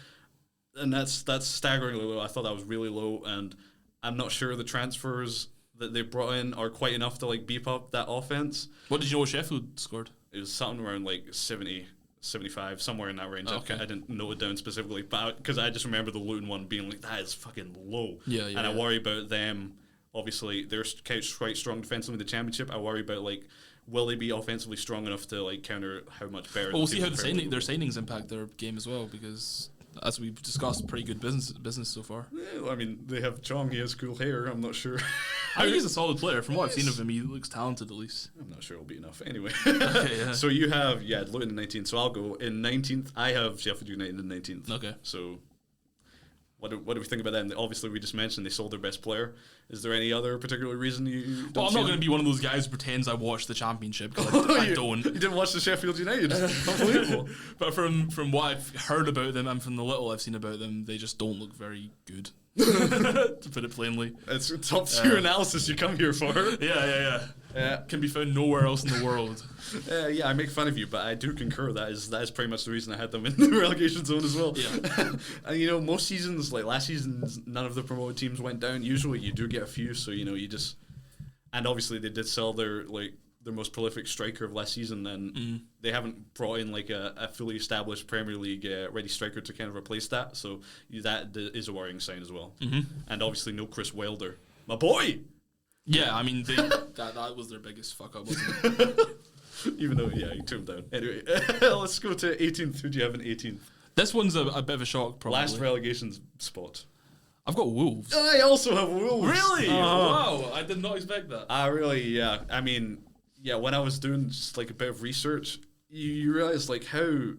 and that's staggeringly low. I thought that was really low, and I'm not sure the transfers that they brought in are quite enough to like beef up that offense. What did you know Sheffield scored? It was something around like 70, 75, somewhere in that range. Okay. I didn't note it down specifically, but because I just remember the Luton one being like, that is fucking low. Yeah. And I worry about them. Obviously, they're quite strong defensively in the championship. I worry about like, will they be offensively strong enough to like counter how much better? Well, we'll see how their signings impact their game as well, because as we've discussed, pretty good business so far. Yeah, I mean, they have Chong. He has cool hair. I'm not sure. I think he's a solid player. From what I've seen of him, he looks talented at least. I'm not sure it'll be enough. Anyway. Okay, yeah. So you have, Luton in 19th. So I'll go in 19th. I have Sheffield United in 19th. Okay. So what do we think about them? Obviously, we just mentioned they sold their best player. Is there any other particular reason you don't Well, I'm see not going them? to be one of those guys who pretends I watched the Championship, because I don't. You didn't watch the Sheffield United. Unbelievable. But from what I've heard about them and from the little I've seen about them, they just don't look very good. To put it plainly. It's top tier analysis you come here for. Yeah. Can be found nowhere else in the world. I make fun of you, but I do concur. That is pretty much the reason I had them in the relegation zone as well. Yeah. And most seasons, like last season, none of the promoted teams went down. Usually, you do get a few. So and obviously they did sell their most prolific striker of last season, and they haven't brought in like a fully established Premier League ready striker to kind of replace that. So that is a worrying sign as well. And obviously, no Chris Wilder, my boy. Yeah, I mean that was their biggest fuck up, wasn't it? Even though, he took him down. Anyway, let's go to 18th. Who do you have in 18th? This one's a bit of a shock, probably. Last relegation spot. I've got Wolves. I also have Wolves. Really? Wow, I did not expect that. I mean, when I was doing just like a bit of research, you realize like how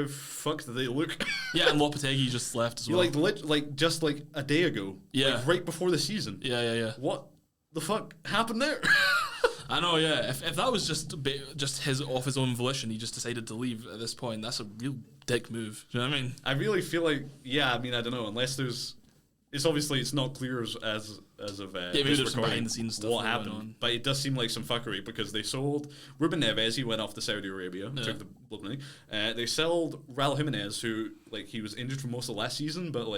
fucked they look. Yeah, and Lopetegui just left as well. Just like a day ago. Yeah. Like right before the season. Yeah. What the fuck happened there? I know, yeah. If that was just his off his own volition, he just decided to leave at this point, that's a real dick move. Do you know what I mean? I really feel like, I don't know, unless it's not clear as of maybe there's some behind the scenes stuff what going happened, on. but it does seem like some fuckery because they sold Ruben Neves. He went off to Saudi Arabia, took the blood money. They sold Raul Jimenez, who he was injured for most of last season, but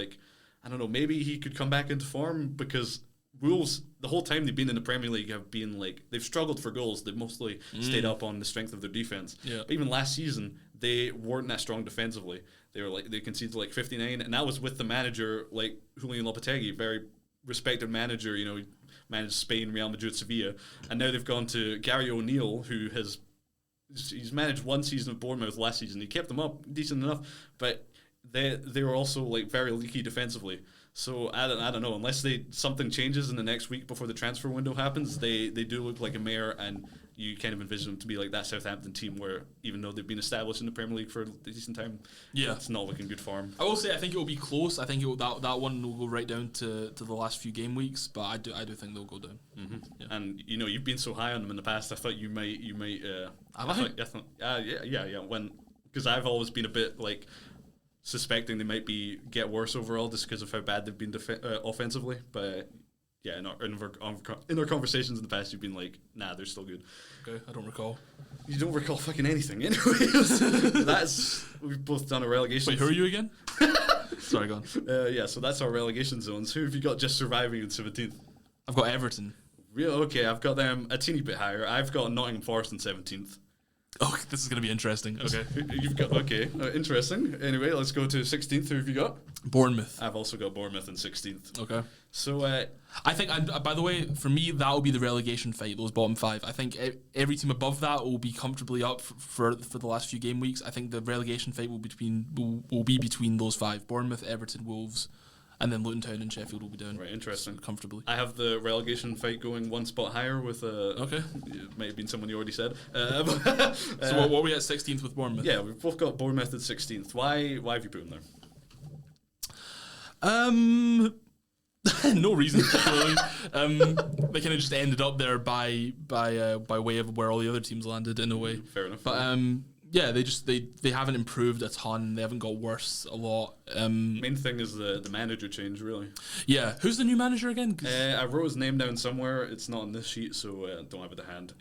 I don't know, maybe he could come back into form because Wolves, the whole time they've been in the Premier League, have been they've struggled for goals. They've mostly stayed up on the strength of their defense. Yeah. But even last season, they weren't that strong defensively. They conceded 59, and that was with the manager Julian Lopetegui, very respected manager. He managed Spain, Real Madrid, Sevilla, and now they've gone to Gary O'Neill, who he's managed one season of Bournemouth last season. He kept them up decent enough, but they were also very leaky defensively. So I don't know, unless something changes in the next week before the transfer window happens, they do look like a mare, and you kind of envision them to be like that Southampton team where even though they've been established in the Premier League for a decent time, it's not looking good for them. I will say I think it will be close. I think that one will go right down to the last few game weeks, but I do think they'll go down. Mm-hmm. Yeah. And you've been so high on them in the past. I thought you might. Because I've always been a bit suspecting they might get worse overall just because of how bad they've been offensively. But in our conversations in the past, you've been like, nah, they're still good. Okay, I don't recall. You don't recall fucking anything. Anyways, we've both done a relegation. Wait, who are you again? Sorry, go on. So that's our relegation zones. Who have you got just surviving in 17th? I've got Everton. Okay, I've got them a teeny bit higher. I've got Nottingham Forest in 17th. Oh, this is going to be interesting. Okay. You've got, interesting. Anyway, let's go to 16th. Who have you got? Bournemouth. I've also got Bournemouth in 16th. Okay. So, I think, by the way, for me, that will be the relegation fight, those bottom five. I think every team above that will be comfortably up for the last few game weeks. I think the relegation fight will be between those five: Bournemouth, Everton, Wolves, and then Luton Town and Sheffield will be down. Right, interesting. Comfortably. I have the relegation fight going one spot higher with Okay. It might have been someone you already said. So what are we at 16th with Bournemouth? Yeah, we've both got Bournemouth at 16th. Why have you put them there? No reason particularly. They kind of just ended up there by way of where all the other teams landed in a way. Fair enough. But they haven't improved a ton. They haven't got worse a lot. Main thing is the manager change, really. Yeah, who's the new manager again? I wrote his name down somewhere. It's not on this sheet, so don't have it to hand.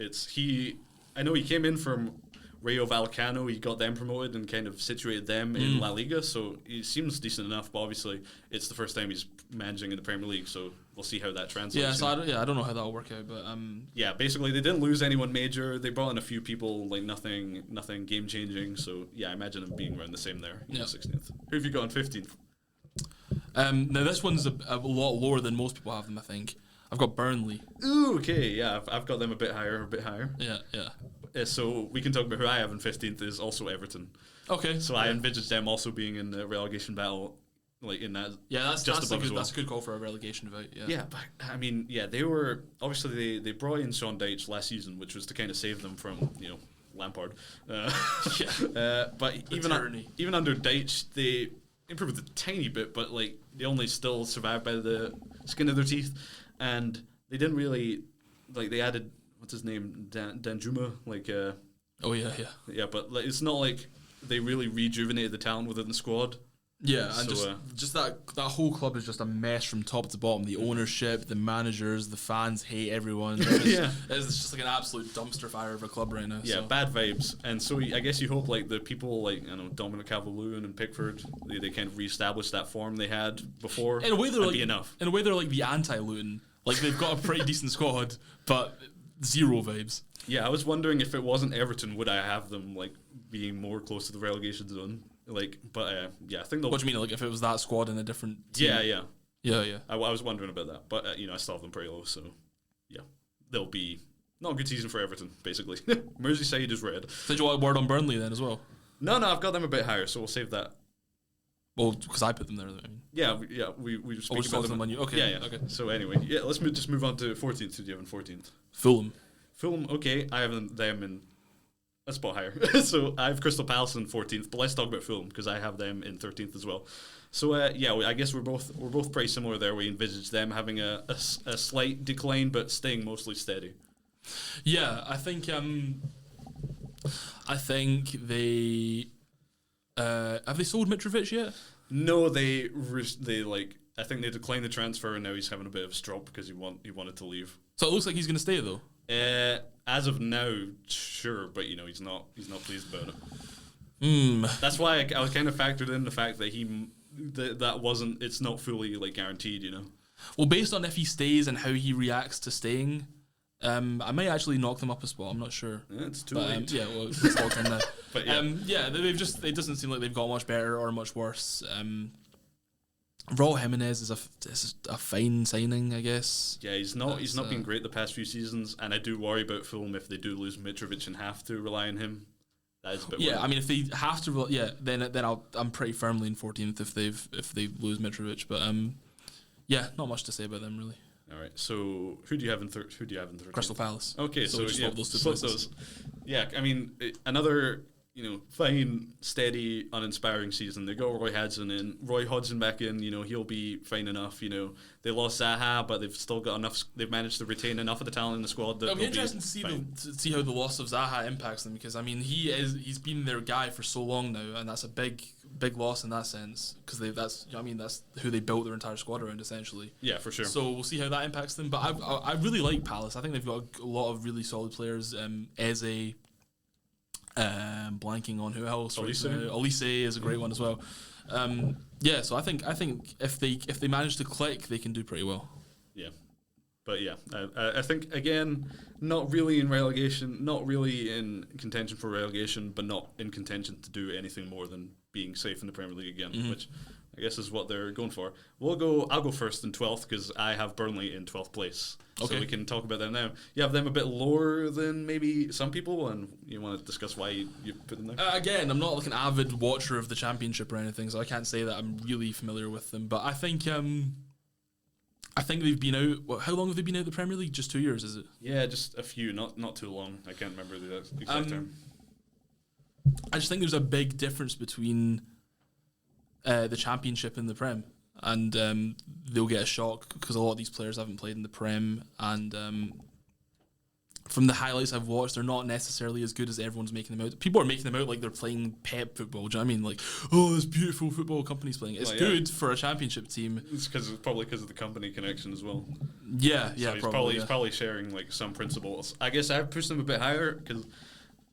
I know he came in from Rayo Vallecano. He got them promoted and kind of situated them in La Liga, so he seems decent enough. But obviously, it's the first time he's managing in the Premier League, so we'll see how that translates. Yeah, so I don't know how that'll work out, but basically they didn't lose anyone major. They brought in a few people, nothing game changing. So I imagine them being around the same there. 16th. Who have you got on 15th? Now this one's a lot lower than most people have them. I think I've got Burnley. Ooh, okay, yeah, I've got them a bit higher. Yeah. So we can talk about who I have in 15th is also Everton. Okay. So I envisage them also being in the relegation battle. like in that. Yeah, that's just above a good as well. that's a good call for a relegation vote. Yeah. Yeah, but I mean, yeah, they were obviously they brought in Sean Dyche last season, which was to kind of save them from Lampard. But even under Dyche, they improved a tiny bit, but like they only still survived by the skin of their teeth, and they didn't really like they added what's his name Danjuma Oh yeah. yeah, but like, it's not like they really rejuvenated the talent within the squad. Yeah, and So, just that whole club is just a mess from top to bottom. The ownership, the managers, the fans hate everyone. It's just like an absolute dumpster fire of a club right now. Yeah, so. bad vibes. And so I guess you hope like the people like Dominic Calvert-Lewin and Pickford, they kind of reestablish that form they had before. In a way, they're like enough. In a way, they're like the anti-Luton. Like they've got a pretty decent squad, but zero vibes. Yeah, I was wondering if it wasn't Everton, would I have them like being more close to the relegation zone? Like, but yeah, I think they'll. What do you mean? Like if it was that squad in a different team? Yeah. I was wondering about that, but I still have them pretty low, so yeah, they'll be not a good season for Everton. Basically, Merseyside is red. Did you want a word on Burnley then as well? No, I've got them a bit higher, so we'll save that. Well, because I put them there. I mean. Yeah, we were speaking about them on you. Okay, yeah. Okay. So anyway, yeah, let's just move on to 14th. Who do you have in 14th? Fulham. Okay, I have them in a spot higher. So I have Crystal Palace in 14th, but let's talk about Fulham because I have them in 13th as well. So I guess we're both pretty similar there. We envisage them having a slight decline, but staying mostly steady. Yeah, I think they have they sold Mitrovic yet? No, they I think they declined the transfer, and now he's having a bit of a strop because he wanted to leave. So it looks like he's going to stay though. As of now, sure, but he's not pleased about it. That's why I was kind of factored in the fact that it's not fully like guaranteed. Well, based on if he stays and how he reacts to staying, I may actually knock them up a spot. I'm not sure. Yeah, it's too late. Yeah, well, it's locked in now. But it doesn't seem like they've got much better or much worse. Raul Jimenez is a fine signing, I guess. Yeah, he's not been great the past few seasons, and I do worry about Fulham if they do lose Mitrovic and have to rely on him. That is a bit worrying. I mean, if they have to, then I'm pretty firmly in 14th if they lose Mitrovic. But not much to say about them really. All right, so who do you have in 13th? Crystal Palace. Okay, so just yeah, those two swap places. those. Yeah, I mean another fine, steady, uninspiring season. They got Roy Hodgson back in. He'll be fine enough. They lost Zaha, but they've still got enough. They've managed to retain enough of the talent in the squad that It'll be interesting to see how the loss of Zaha impacts them because I mean he's been their guy for so long now, and that's a big loss in that sense because that's who they built their entire squad around essentially. Yeah, for sure. So we'll see how that impacts them. But I really like Palace. I think they've got a lot of really solid players. Eze. Blanking on who else. Olise is a great one as well. So I think if they manage to click, they can do pretty well. Yeah, but yeah, I think again, not really in relegation, not really in contention for relegation, but not in contention to do anything more than being safe in the Premier League again, which I guess is what they're going for. I'll go first in 12th because I have Burnley in 12th place. Okay. So we can talk about them now. You have them a bit lower than maybe some people, and you want to discuss why you put them there? Again, I'm not like an avid watcher of the Championship or anything, so I can't say that I'm really familiar with them. But I think they've been out. How long have they been out of the Premier League? Just 2 years, is it? Yeah, just a few, not too long. I can't remember the exact term. I just think there's a big difference between the Championship and the Prem, and they'll get a shock because a lot of these players haven't played in the Prem, and from the highlights I've watched, they're not necessarily as good as everyone's making them out. People are making them out like they're playing Pep football. Do you know what I mean? Like, oh, this beautiful football company's playing. It's good for a Championship team. It's probably because of the company connection as well. Yeah, so he's probably sharing like some principles. I guess I've pushed them a bit higher because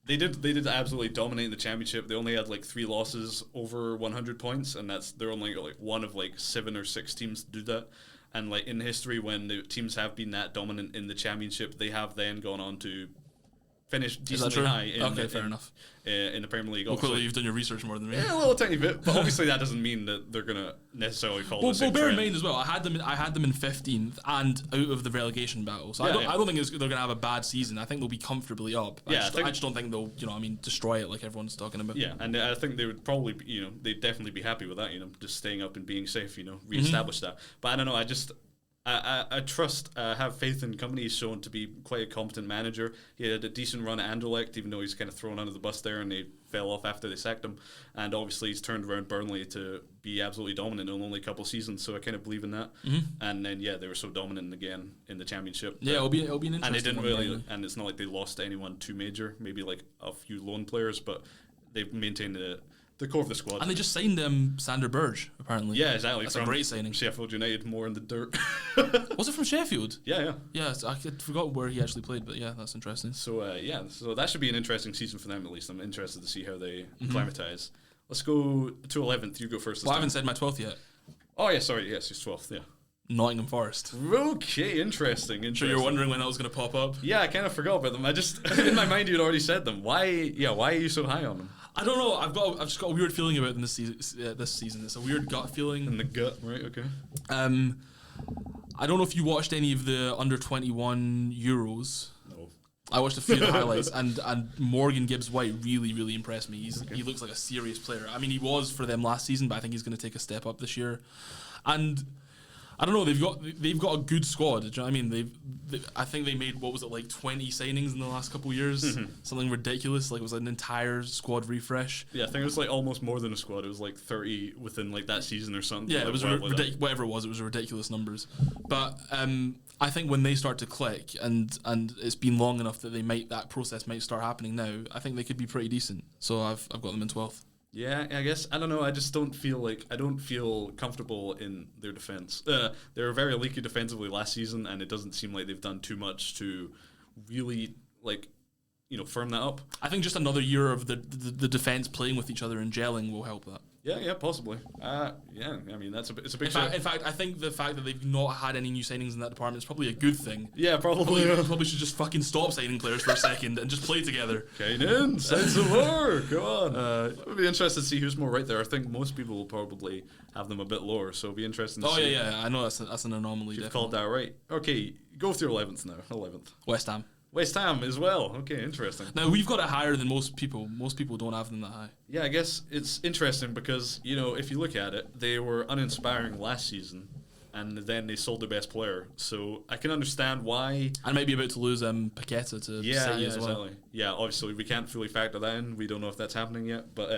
they did absolutely dominate the Championship. They only had like 3 losses over 100 points, and they're only like one of like 7 or 6 teams to do that. And like in history, when the teams have been that dominant in the Championship, they have then gone on to finished Is that decently true? high. Fair enough. In the Premier League. Well, clearly obviously. you've done your research more than me. Yeah, a little tiny bit, but obviously that doesn't mean that they're gonna necessarily follow the same Bear in trend. mind as well, I had them in 15th and out of the relegation battle. So Yeah, I don't think they're going to have a bad season. I think they'll be comfortably up. Yeah, I just don't think they'll, destroy it like everyone's talking about. Yeah, and I think they would probably, they'd definitely be happy with that, just staying up and being safe, reestablish that. But I don't know, I trust, have faith in Company. He's shown to be quite a competent manager. He had a decent run at Anderlecht, even though he's kind of thrown under the bus there and they fell off after they sacked him. And obviously he's turned around Burnley to be absolutely dominant in only a couple of seasons, so I kind of believe in that. And then, they were so dominant again in the Championship. Yeah, it'll be an interesting And they didn't one, really, and it's not like they lost to anyone too major, maybe like a few lone players, but they've maintained the core of the squad. And they just signed Sander Berge, apparently. Yeah, exactly. That's a great signing. Sheffield United, more in the dirt. Was it from Sheffield? Yeah. Yeah, I forgot where he actually played, but yeah, that's interesting. So, so that should be an interesting season for them, at least. I'm interested to see how they acclimatise. Let's go to 11th. You go first. Well, I haven't said my 12th yet. Oh, yeah, sorry. Yes, it's 12th, yeah. Nottingham Forest. Okay, interesting. Sure, you're wondering when that was going to pop up? Yeah, I kind of forgot about them. I just, in my mind, you'd already said them. Why are you so high on them? I don't know. I've just got a weird feeling about them this season. It's a weird gut feeling. In the gut, right? Okay. I don't know if you watched any of the under 21 Euros. No. I watched a few of the highlights, and Morgan Gibbs-White really impressed me. He looks like a serious player. I mean, he was for them last season, but I think he's going to take a step up this year. And I don't know. They've got a good squad. Do you know what I mean? I think they made 20 signings in the last couple of years. Something ridiculous. Like it was an entire squad refresh. Yeah, I think it was like almost more than a squad. It was like 30 within like that season or something. Yeah, like, it was whatever it was. It was ridiculous numbers. But I think when they start to click, and it's been long enough that that process might start happening now. I think they could be pretty decent. So I've got them in 12th. Yeah, I guess. I don't know. I just don't feel comfortable in their defense. They were very leaky defensively last season, and it doesn't seem like they've done too much to really firm that up. I think just another year of the defense playing with each other and gelling will help that. Yeah, possibly. I mean, it's a big In fact, I think the fact that they've not had any new signings in that department is probably a good thing. Yeah, probably. Probably should just fucking stop signing players for a second and just play together. Kanan, sense of more. Go on. It would be interesting to see who's more right there. I think most people will probably have them a bit lower, so it'll be interesting to see. Yeah. I know that's an anomaly. You've called that right. Okay, go with your 11th now. 11th. West Ham. West Ham as well. Okay, interesting. Now, we've got it higher than most people. Most people don't have them that high. Yeah, I guess it's interesting because, if you look at it, they were uninspiring last season, and then they sold their best player. So I can understand why. And maybe about to lose Paqueta to City as well. Exactly. Yeah, obviously we can't fully factor that in. We don't know if that's happening yet. But,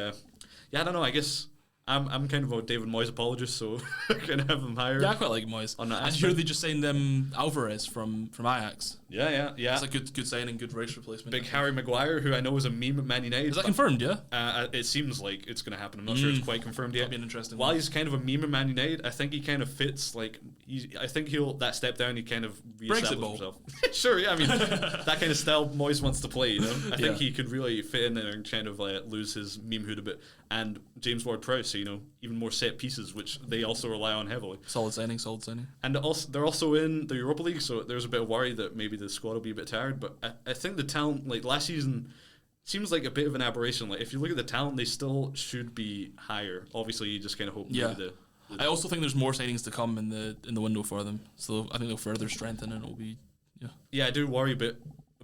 I don't know. I guess I'm kind of a David Moyes apologist, so I kind of have them higher. Yeah, I quite like Moyes. On that and here they just signed Alvarez from Ajax. Yeah. It's a good signing, good race replacement. Big Harry Maguire, who I know is a meme at Man United. Is that confirmed, yeah? It seems like it's going to happen. I'm not sure it's quite confirmed yet. That'll be an interesting While one. he's kind of a meme at Man United, I think he kind of fits, I think that step down, he kind of Brexit ball. himself. Sure, yeah, I mean, that kind of style Moyes wants to play, I think he could really fit in there and kind of lose his memehood a bit. And James Ward-Prowse, even more set pieces, which they also rely on heavily. Solid signing. And they're also in the Europa League, so there's a bit of worry that maybe the squad will be a bit tired. But I think the talent, last season, seems like a bit of an aberration. If you look at the talent, they still should be higher. Obviously, you just kind of hope. Yeah. Maybe I also think there's more signings to come in the window for them. So I think they'll further strengthen and it'll be Yeah, I do worry a bit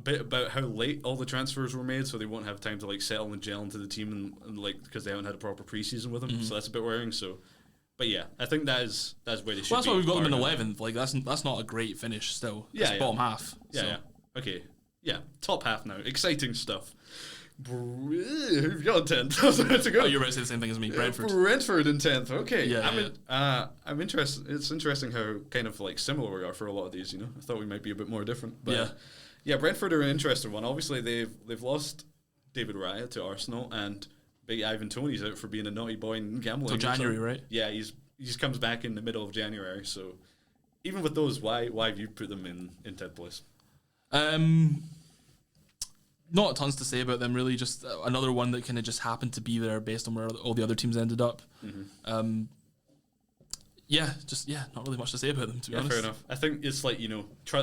about how late all the transfers were made, so they won't have time to settle and gel into the team and because they haven't had a proper preseason with them. So that's a bit worrying. So, but yeah, I think that's where they should. Well, that's why we've got them in bar 11th. That's not a great finish still. Yeah, It's bottom half. Yeah, so. yeah. Okay. Yeah, top half now. Exciting stuff. Who've got 10th? I was about to go. Oh, you're about to say the same thing as me. Brentford. Brentford in 10th. Okay. Yeah, I'm interested. It's interesting how kind of similar we are for a lot of these. I thought we might be a bit more different. But yeah, Brentford are an interesting one. Obviously, they've lost David Raya to Arsenal, and Big Ivan Toney's out for being a naughty boy and gambling. Till January, right? Yeah, he comes back in the middle of January. So even with those, why have you put them in 10th place? Not tons to say about them, really. Just another one that kind of just happened to be there based on where all the other teams ended up. not really much to say about them, to be Yeah, honest. fair enough. I think it's like,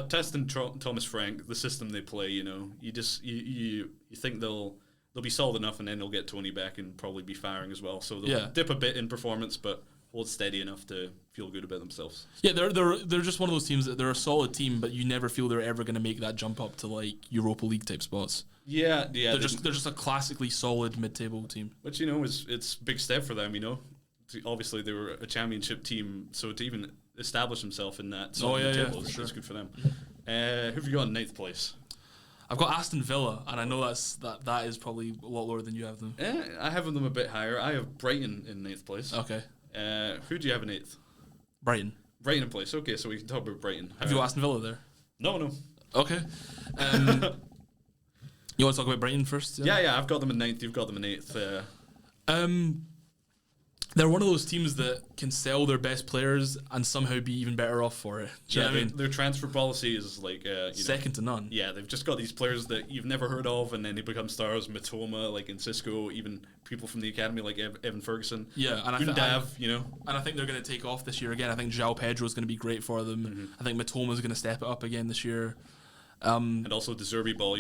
testing Thomas Frank, the system they play. You just you think they'll be solid enough, and then they'll get Tony back and probably be firing as well. So they'll dip a bit in performance, but hold steady enough to feel good about themselves. Yeah, they're just one of those teams that they're a solid team, but you never feel they're ever going to make that jump up to like Europa League type spots. Yeah. They're just a classically solid mid-table team. Which it's a big step for them. Obviously they were a championship team, so to even establish himself in that table is good for them. Who have you got in 9th place? I've got Aston Villa, and I know that is probably a lot lower than you have them. I have them a bit higher. I have Brighton in 9th place. Okay. Who do you have in 8th? Brighton. Brighton in place. Okay, so we can talk about Brighton. Have you got Aston Villa there? No. Okay. You want to talk about Brighton first? Yeah. I've got them in 9th. You've got them in 8th. They're one of those teams that can sell their best players and somehow be even better off for it. Do you know what I mean? Their transfer policy is like second to none. Yeah, they've just got these players that you've never heard of, and then they become stars. Matoma, like in Cisco, even people from the academy like Evan Ferguson. Yeah, and even Dav, And I think they're going to take off this year again. I think João Pedro is going to be great for them. Mm-hmm. I think Matoma is going to step it up again this year. And also the Zerbi ball,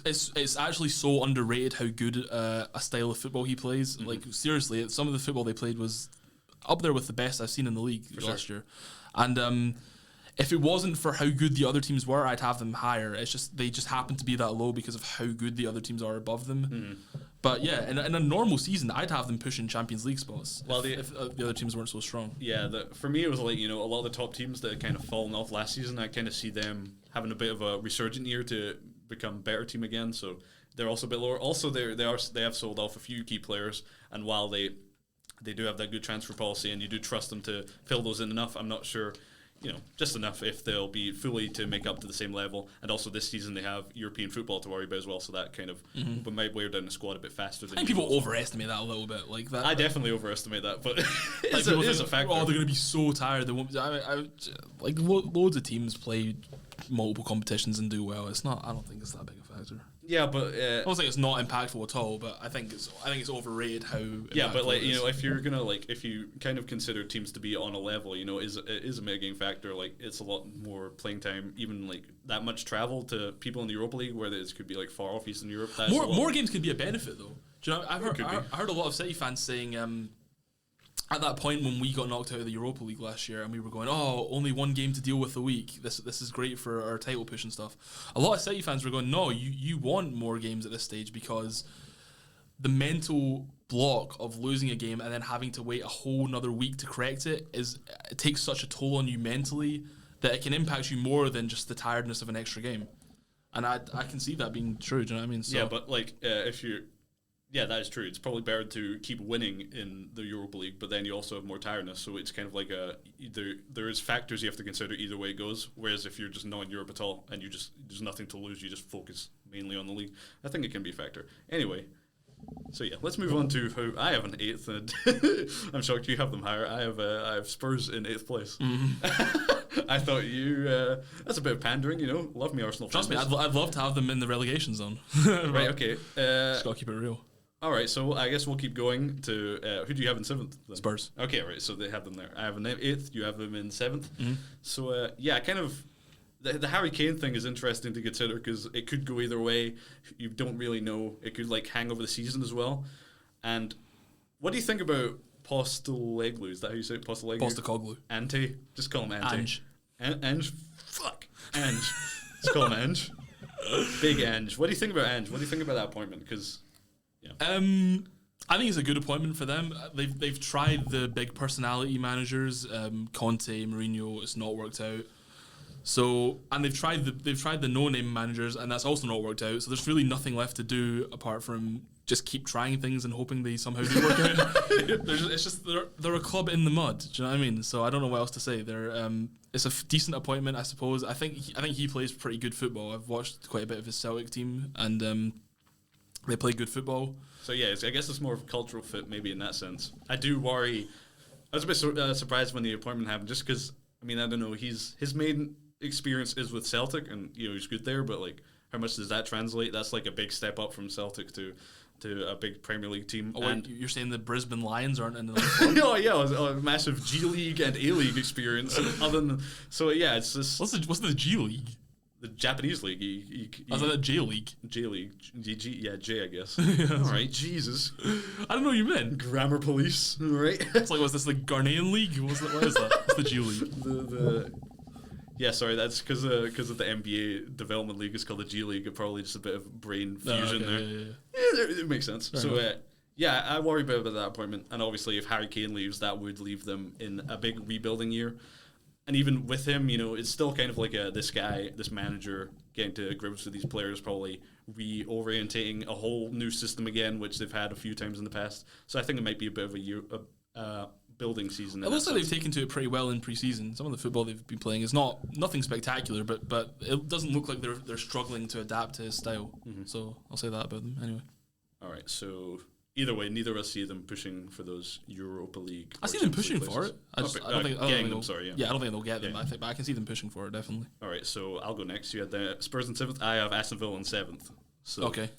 It's actually so underrated how good a style of football he plays. Mm-hmm. Like, seriously, some of the football they played was up there with the best I've seen in the league last year. And if it wasn't for how good the other teams were, I'd have them higher. It's just they just happen to be that low because of how good the other teams are above them. Mm-hmm. But yeah, in a normal season, I'd have them pushing Champions League spots. Well, if the other teams weren't so strong. Yeah, for me it was like a lot of the top teams that had kind of fallen off last season. I kind of see them having a bit of a resurgent year to become a better team again. So they're also a bit lower. Also, they have sold off a few key players, and while they do have that good transfer policy, and you do trust them to fill those in enough, I'm not sure. Just enough if they'll be fully to make up to the same level. And also this season they have European football to worry about as well, so that kind of might wear down the squad a bit faster than I think people overestimate that a little bit. Like that, I definitely overestimate that, but it is a factor. Oh, they're going to be so tired. They won't. Loads of teams play multiple competitions and do well. It's not. I don't think it's that big a factor. Yeah, but I don't think it's not impactful at all. But I think it's overrated how. Yeah, but if you're gonna if you kind of consider teams to be on a level, it is a mitigating factor. Like it's a lot more playing time, even like that much travel to people in the Europa League, where this could be like far off Eastern Europe. More games can be a benefit though. Do you know? I heard a lot of City fans saying. At that point when we got knocked out of the Europa League last year and we were going, only one game to deal with a week. This is great for our title push and stuff. A lot of City fans were going, no, you want more games at this stage because the mental block of losing a game and then having to wait a whole another week to correct it takes such a toll on you mentally that it can impact you more than just the tiredness of an extra game. And I can see that being true. Do you know what I mean? So, yeah, but if you're... Yeah, that is true. It's probably better to keep winning in the Europa League, but then you also have more tiredness. So it's kind of like there is factors you have to consider either way it goes. Whereas if you're just not in Europe at all and there's nothing to lose, you just focus mainly on the league. I think it can be a factor. Anyway, so yeah, let's move on to who I have in 8th, and I'm shocked you have them higher. I have Spurs in 8th place. Mm-hmm. I thought that's a bit of pandering, Love me, Arsenal. Trust me, I'd love to have them in the relegation zone. Right? Okay. Just gotta keep it real. All right, so I guess we'll keep going to who do you have in 7th? Then? Spurs. Okay, right. So they have them there. I have them in 8th. You have them in 7th. Mm-hmm. So kind of the Harry Kane thing is interesting to consider because it could go either way. You don't really know. It could hang over the season as well. And what do you think about Postecoglou? Is that how you say it? Postecoglou. Ante. Just call him Ante. Ange. Ange. Fuck. Ange. Just call him Ange. Big Ange. What do you think about Ange? What do you think about that appointment? Because I think it's a good appointment for them. They've tried the big personality managers, Conte, Mourinho. It's not worked out. So, and they've tried the no-name managers, and that's also not worked out. So there's really nothing left to do apart from just keep trying things and hoping they somehow do work out. They're a club in the mud. Do you know what I mean? So I don't know what else to say. It's a decent appointment, I suppose. I think he plays pretty good football. I've watched quite a bit of his Celtic team, and they play good football. So yeah, I guess it's more of a cultural fit maybe in that sense. I do worry. I was a bit surprised when the appointment happened just because, I don't know, his main experience is with Celtic and, he's good there, but how much does that translate? That's a big step up from Celtic to to a big Premier League team. Oh, wait, and you're saying the Brisbane Lions aren't in the league? oh yeah, it was a massive G League and A League experience. Other than so, yeah, it's just What's the G League? the Japanese league. I thought the J League. J League, yeah, J, I guess. Yeah, all right, Jesus, I don't know what you meant. grammar police, all right. It's like, was this the Ghanaian League? What is that? It's the G League. Yeah, sorry, that's because of the NBA development league is called the G League. It probably just a bit of brain fusion there. Yeah, it makes sense. So yeah, I worry a bit about that appointment, and obviously if Harry Kane leaves, that would leave them in a big rebuilding year. And even with him, you know, it's still kind of like this manager getting to grips with these players, probably reorientating a whole new system again, which they've had a few times in the past. So I think it might be a bit of a building season. It looks like they've taken to it pretty well in pre-season. Some of the football they've been playing is nothing spectacular, but it doesn't look like they're struggling to adapt to his style. Mm-hmm. So I'll say that about them anyway. All right, so either way, neither of us see them pushing for those Europa League. I see them pushing for it. I don't think they'll get them. Yeah. But I can see them pushing for it definitely. All right, so I'll go next. You had the Spurs in 7th. I have Aston Villa in 7th. So okay.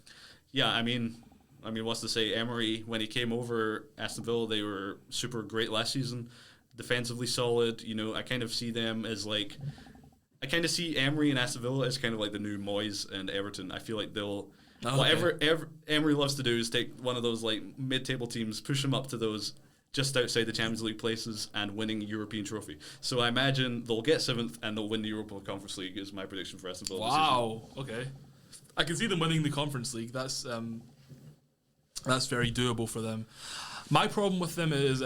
Yeah, I mean, what's to say? Emery, when he came over Aston Villa, they were super great last season, defensively solid. You know, I kind of see them as like, I kind of see Emery and Aston Villa as kind of like the new Moyes and Everton. I feel like they'll. Whatever Emery loves to do is take one of those like mid-table teams, push them up to those just outside the Champions League places, and winning a European trophy. So I imagine they'll get 7th and they'll win the Europa Conference League. Is my prediction for Aston Villa. Wow. Okay. I can see them winning the Conference League. That's very doable for them. My problem with them is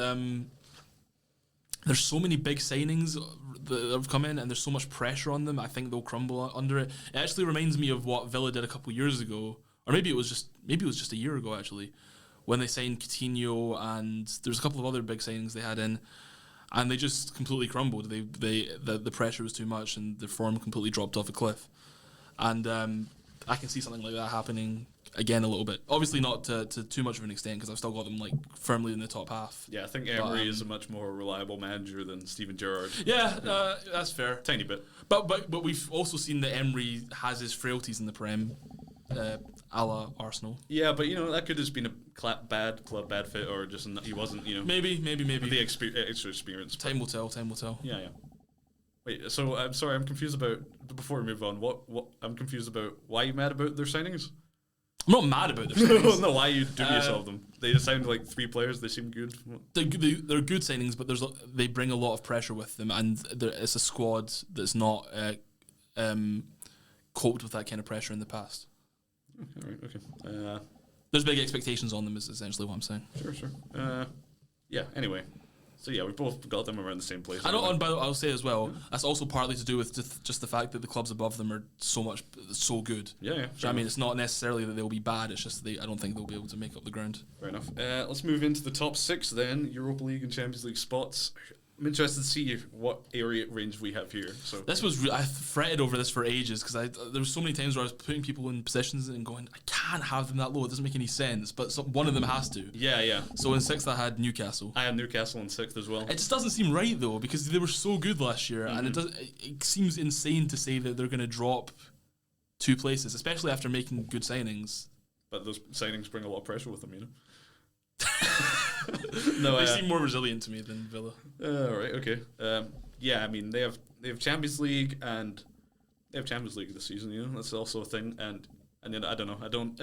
there's so many big signings that have come in, and there's so much pressure on them. I think they'll crumble under it. It actually reminds me of what Villa did a couple of years ago, or maybe it was just a year ago actually, when they signed Coutinho, and there's a couple of other big signings they had in, and they just completely crumbled. The pressure was too much, and the form completely dropped off a cliff. And I can see something like that happening again a little bit. Obviously not to too much of an extent, because I've still got them like firmly in the top half. Yeah, I think Emery is a much more reliable manager than Steven Gerrard. Yeah, that's fair. Tiny bit. But we've also seen that Emery has his frailties in the Prem, a la Arsenal. Yeah, but you know, that could have just been a bad fit, or just he wasn't, you know. Maybe. The extra experience. Time will tell. Yeah. Wait, so I'm sorry, I'm confused about, before we move on, what I'm confused about, why are you mad about their signings? I'm not mad about their signings. No, why are you dubious of them? They just signed like 3 players, they seem good. They're good signings, but they bring a lot of pressure with them, and it's a squad that's not coped with that kind of pressure in the past. All right, okay. There's big expectations on them, is essentially what I'm saying. Sure. Yeah, anyway. So yeah, we both got them around the same place. I know, and I'll say as well, that's also partly to do with just the fact that the clubs above them are so good. Yeah. I mean, it's not necessarily that they'll be bad. It's just I don't think they'll be able to make up the ground. Fair enough. Let's move into the top 6 then. Europa League and Champions League spots. I'm interested to see what area range we have here. So this was I fretted over this for ages, because there was so many times where I was putting people in positions and going, I can't have them that low. It doesn't make any sense. But one of them has to. Yeah. So in 6th I had Newcastle. I had Newcastle in 6th as well. It just doesn't seem right though, because they were so good last year, and it seems insane to say that they're going to drop 2 places, especially after making good signings. But those signings bring a lot of pressure with them, you know. No, they seem more resilient to me than Villa. All right, okay. Yeah, I mean they have Champions League, and they have Champions League this season. You know, that's also a thing. And then I don't know. I don't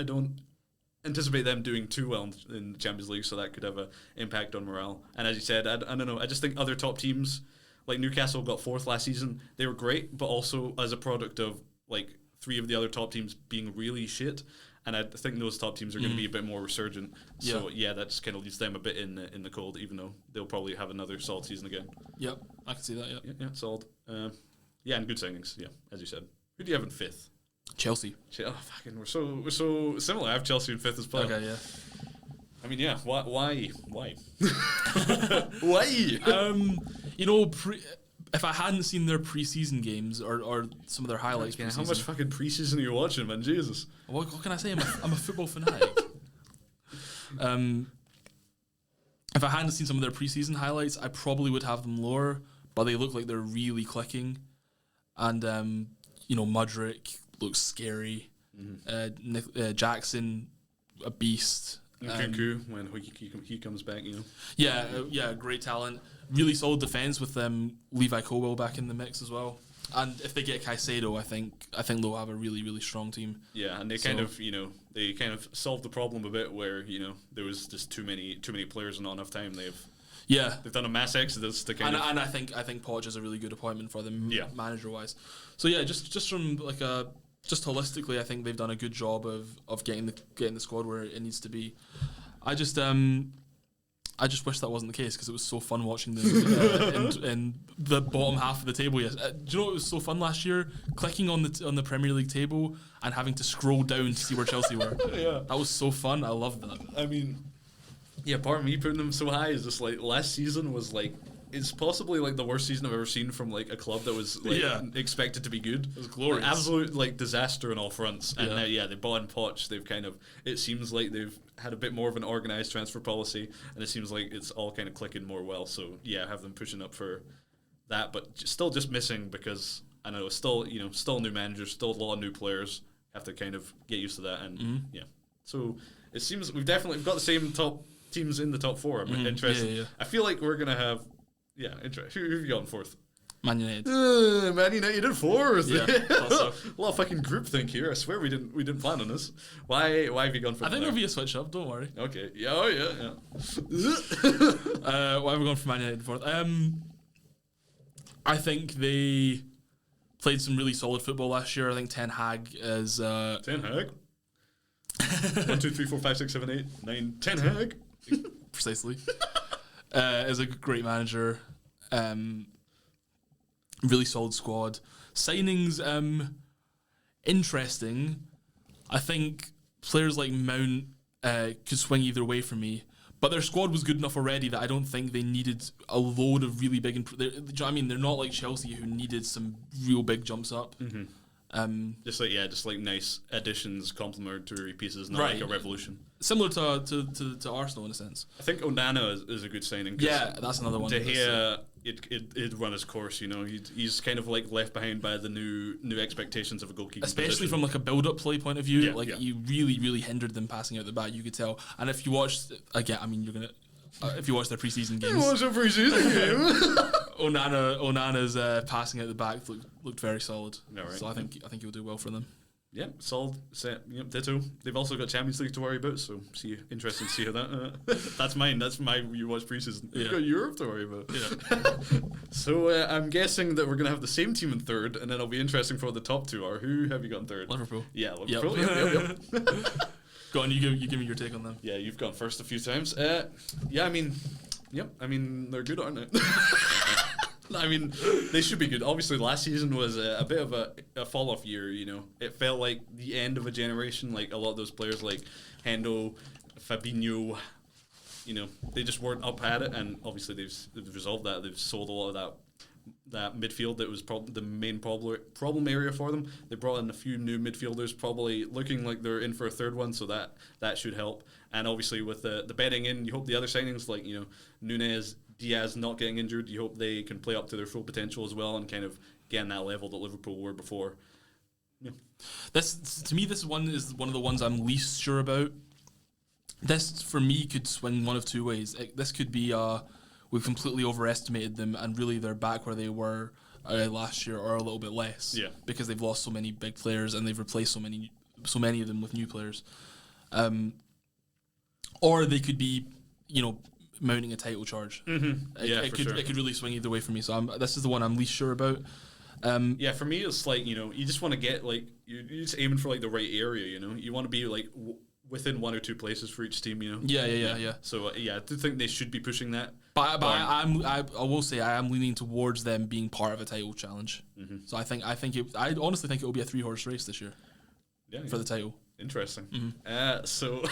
anticipate them doing too well in the Champions League, so that could have an impact on morale. And as you said, I don't know. I just think other top teams like Newcastle got 4th last season. They were great, but also as a product of like 3 of the other top teams being really shit. And I think those top teams are going to be a bit more resurgent. So yeah, that just kind of leaves them a bit in the cold, even though they'll probably have another solid season again. Yep, I can see that. Yeah, solid. Yeah, and good signings. Yeah, as you said. Who do you have in 5th? Chelsea. Oh, fucking, we're so similar. I have Chelsea in 5th as well. Okay, yeah. I mean, yeah. Why? Why? You know, if I hadn't seen their pre-season games or some of their highlights, how much fucking pre-season are you watching, man? Jesus. What can I say? I'm a football fanatic. If I hadn't seen some of their pre-season highlights, I probably would have them lower. But they look like they're really clicking, and Mudryk looks scary. Jackson a beast. Kunku, when he comes back, Yeah, great talent. Really solid defense with Levi Colwell back in the mix as well. And if they get Caicedo, I think they'll have a really, really strong team. Yeah, and they kind of solved the problem a bit where there was just too many players and not enough time. They've done a mass exodus to kind of. And I think Poch is a really good appointment for them, manager wise. So yeah, just from like just holistically, I think they've done a good job of getting the squad where it needs to be. I just wish that wasn't the case because it was so fun watching them in the bottom half of the table. Yes, do you know what was so fun last year? Clicking on the Premier League table and having to scroll down to see where Chelsea were. Yeah, that was so fun. I loved that. I mean, yeah, part of me putting them so high is just like last season was like. It's possibly like the worst season I've ever seen from like a club that was like expected to be good. It was glorious, like, absolute like disaster on all fronts. And now, they bought in Poch. They've kind of. It seems like they've had a bit more of an organised transfer policy, and it seems like it's all kind of clicking more well. So yeah, have them pushing up for that, but still just missing because I know it's still still new managers, still a lot of new players. Have to kind of get used to that, and So it seems we've got the same top teams in the top four. I'm interested. Yeah. I feel like we're gonna have. Yeah, interesting. Who have you got in fourth? Man United. Man United in fourth. Yeah, a lot of fucking groupthink here. I swear we didn't plan on this. Why have you gone for? I think there'll be a switch up. Don't worry. Okay. Yeah. Oh yeah. Why have we gone for Man United in fourth? I think they played some really solid football last year. I think Ten Hag is. Ten Hag. 1, 2, 3, 4, 5, 6, 7, 8, 9. Ten Hag. Precisely. Is a great manager, really solid squad. Signings, interesting. I think players like Mount could swing either way for me, but their squad was good enough already that I don't think they needed a load of really big. Do you know what I mean? They're not like Chelsea who needed some real big jumps up. Mm-hmm. Just like nice additions, complementary pieces, not like a revolution. Similar to Arsenal in a sense. I think Onana is a good signing. Yeah, that's another one. De Gea, it run his course. He's kind of like left behind by the new expectations of a goalkeeper. Especially position. from like a build-up play point of view, you really hindered them passing out the back. You could tell. And if you watched again, I mean, you're gonna. If you watch their preseason games, Onana's passing out the back looked very solid. Right. So I think he'll do well for them. Yeah, solid. Ditto. They've also got Champions League to worry about, so interesting to see how that. That's mine. That's my you watch preseason. You've got Europe to worry about. Yeah. So I'm guessing that we're gonna have the same team in third, and then it'll be interesting for what the top two are. Who have you got in third? Liverpool. Yeah, Liverpool. Yep. Go on, you give me your take on them. Yeah, you've gone first a few times. I mean, they're good, aren't they? I mean, they should be good. Obviously, last season was a bit of a fall-off year, It felt like the end of a generation, like a lot of those players like Hendo, Fabinho, they just weren't up at it, and obviously they've resolved that. They've sold a lot of that midfield that was the main problem area for them. They brought in a few new midfielders, probably looking like they're in for a third one, so that should help. And obviously with the betting in, you hope the other signings like Nunez, Diaz not getting injured, you hope they can play up to their full potential as well and kind of get on that level that Liverpool were before. Yeah. This one is one of the ones I'm least sure about. This for me could swing one of two ways. This could be we've completely overestimated them, and really they're back where they were last year, or a little bit less. Yeah. Because they've lost so many big players and they've replaced so many of them with new players. Or they could be, mounting a title charge. Mm-hmm. It could really swing either way for me. So this is the one I'm least sure about. For me, it's like you just want to get like you're just aiming for like the right area. You want to be like within one or two places for each team. Yeah. So I do think they should be pushing that. But I will say I am leaning towards them being part of a title challenge. Mm-hmm. So I honestly think it will be a 3-horse race this year. For the title. Interesting. Mm-hmm. So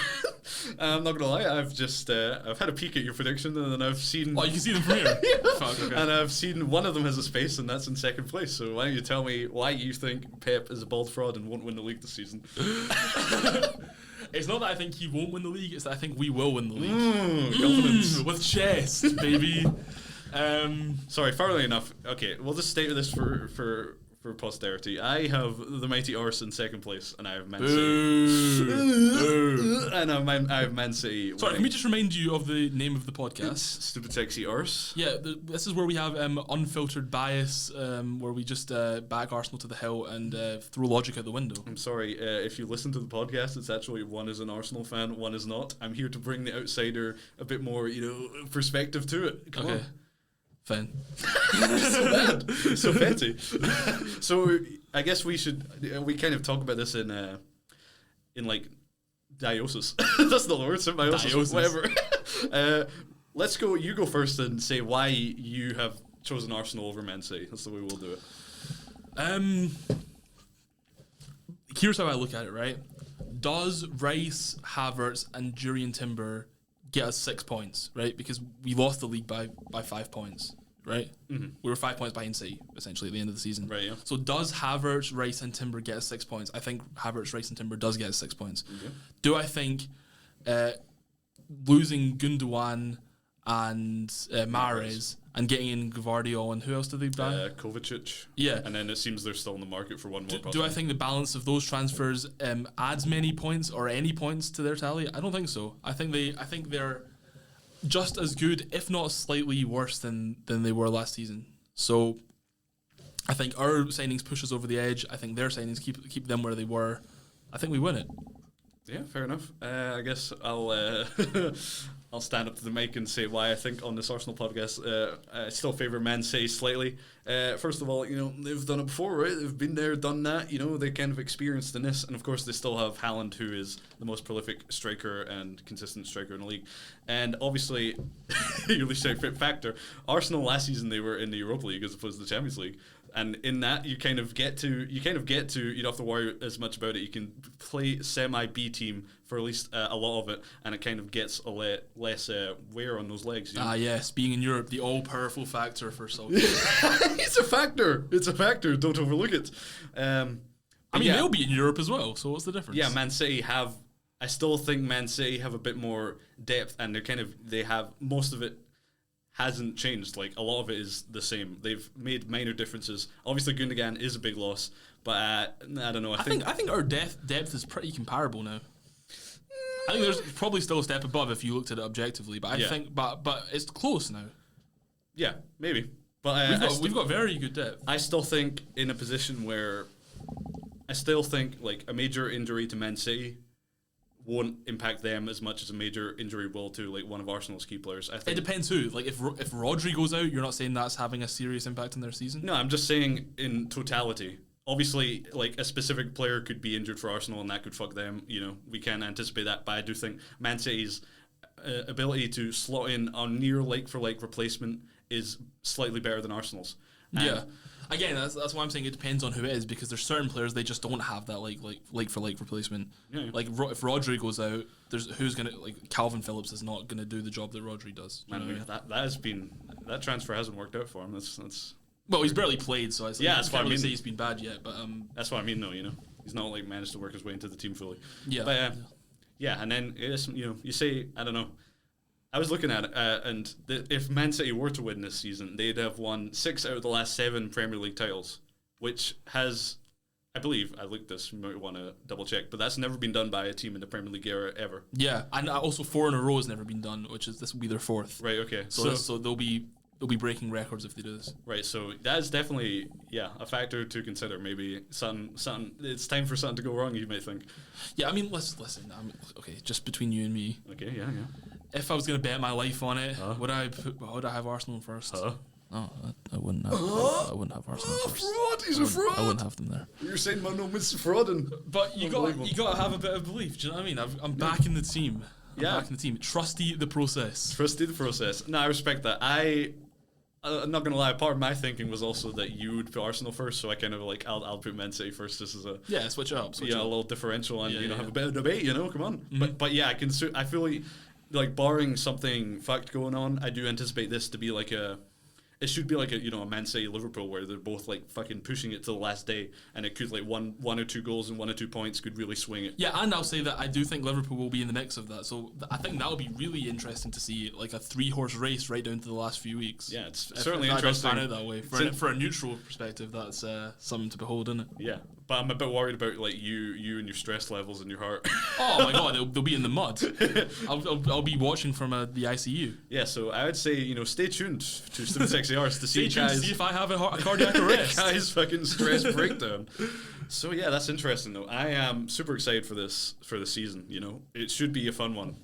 I'm not gonna lie, I've just I've had a peek at your prediction, and then I've seen. Oh, you can see them from here. Fuck, okay. And I've seen one of them has a space, and that's in second place. So why don't you tell me why you think Pep is a bald fraud and won't win the league this season? It's not that I think he won't win the league; it's that I think we will win the league. Confidence with chest, baby. Sorry, fairly enough. Okay, we'll just stay with this for for posterity. I have the mighty Arse in second place, and I have Man Boo. City. And I have Man City. Sorry, winning. can we just remind you of the name of the podcast? Stupid Sexy Arse. Yeah, this is where we have unfiltered bias, where we just back Arsenal to the hill and throw logic out the window. I'm sorry, if you listen to the podcast, it's actually one is an Arsenal fan, one is not. I'm here to bring the outsider a bit more, perspective to it. Come on. Fine. So bad, so petty. So I guess we kind of talk about this in like diocese. That's not the word. Symbiosis. Diocese. Whatever. Let's go. You go first and say why you have chosen Arsenal over Man City. That's the way we'll do it. Here's how I look at it. Right? Does Rice, Havertz, and Jurriën Timber get us 6 points, right? Because we lost the league by 5 points, right? Mm-hmm. We were 5 points behind City, essentially, at the end of the season. Right, yeah. So does Havertz, Rice, and Timber get us 6 points? I think Havertz, Rice, and Timber does get us 6 points. Okay. Do I think losing Gundogan and Mahrez and getting in Gvardiol and who else did they buy? Kovacic. Yeah. And then it seems they're still in the market for one more. Do I think the balance of those transfers adds many points or any points to their tally? I don't think so. I think they're just as good, if not slightly worse than they were last season. So I think our signings push us over the edge. I think their signings keep them where they were. I think we win it. Yeah, fair enough. I guess I'll I'll stand up to the mic and say why I think on this Arsenal podcast I still favour Man City slightly. First of all, they've done it before, right? They've been there, done that. They kind of experienced in this, and of course they still have Haaland, who is the most prolific striker and consistent striker in the league. And obviously, your least factor, Arsenal last season they were in the Europa League as opposed to the Champions League. And in that, you don't have to worry as much about it. You can play semi-B team for at least a lot of it, and it kind of gets a less wear on those legs. Yes, being in Europe, the all-powerful factor for South. It's a factor. It's a factor. Don't overlook it. They'll be in Europe as well, so what's the difference? Yeah, Man City I still think Man City have a bit more depth, and they have most of it hasn't changed. Like, a lot of it is the same. They've made minor differences. Obviously, Gundogan is a big loss, but I don't know. I think our depth is pretty comparable now. I think there's probably still a step above if you looked at it objectively, but I think, but it's close now. Yeah, maybe. But we've got very good depth. I still think in a position where I still think like a major injury to Man City won't impact them as much as a major injury will to like one of Arsenal's key players. I think it depends who. Like if Rodri goes out, you're not saying that's having a serious impact on their season. No, I'm just saying in totality. Obviously, like a specific player could be injured for Arsenal and that could fuck them. We can't anticipate that, but I do think Man City's ability to slot in a near like-for-like replacement is slightly better than Arsenal's. Yeah. Again, that's why I'm saying it depends on who it is, because there's certain players they just don't have that like for like replacement. Yeah. Like if Rodri goes out, there's who's gonna Calvin Phillips is not gonna do the job that Rodri does. That transfer hasn't worked out for him. That's well, he's barely played, so I that's why I mean. Say he's been bad yet, but that's what I mean. No, he's not like managed to work his way into the team fully. Yeah, but and then it's, you say I don't know. I was looking at it, and if Man City were to win this season, they'd have won 6 out of the last 7 Premier League titles, which has, I believe, I looked this, you might want to double check, but that's never been done by a team in the Premier League era ever. Yeah, and also 4 in a row has never been done, this will be their 4th. Right. Okay. So they'll be breaking records if they do this. Right. So that's definitely a factor to consider. Maybe something. It's time for something to go wrong. You might think. Yeah. I mean, listen. Okay, just between you and me. Okay. Yeah. If I was going to bet my life on it, would I have Arsenal first? No, I wouldn't have. I wouldn't have Arsenal first. Fraud! He's a fraud. I wouldn't have them there. You're saying my no Mr. Fraudin. But you got to have a bit of belief. Do you know what I mean? I'm back in the team. Back in the team. Trusty the process. No, I respect that. I'm not gonna lie. Part of my thinking was also that you would put Arsenal first, so I kind of I'll put Man City first. This is switch up. A little differential and have a bit of debate. Come on. Mm-hmm. But yeah, I feel like barring something fucked going on, I do anticipate this to be It should be like a Man City Liverpool where they're both like fucking pushing it to the last day, and it could like one or two goals and 1 or 2 points could really swing it. Yeah, and I'll say that I do think Liverpool will be in the mix of that. So I think that'll be really interesting to see, like a 3-horse race right down to the last few weeks. Yeah, it's If certainly that does interesting. pan out that way. For a neutral perspective, that's something to behold, isn't it? Yeah, but I'm a bit worried about like you and your stress levels in your heart. Oh my god, they'll be in the mud. I'll be watching from the ICU. Yeah, so I would say stay tuned to Stupid Sexy Arse to see Stay tuned to guys. see if I have a cardiac arrest. Guy's fucking stress breakdown. So yeah, that's interesting though. I am super excited for this season. It should be a fun one.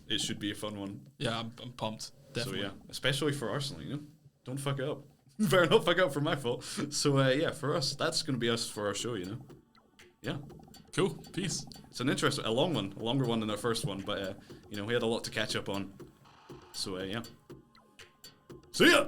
Yeah, I'm pumped. Definitely. So yeah, especially for Arsenal. Don't fuck it up. Better not fuck up for my fault. So yeah, for us, that's gonna be us for our show. Yeah. Cool. Peace. It's a longer one than our first one, but we had a lot to catch up on. So yeah. See ya.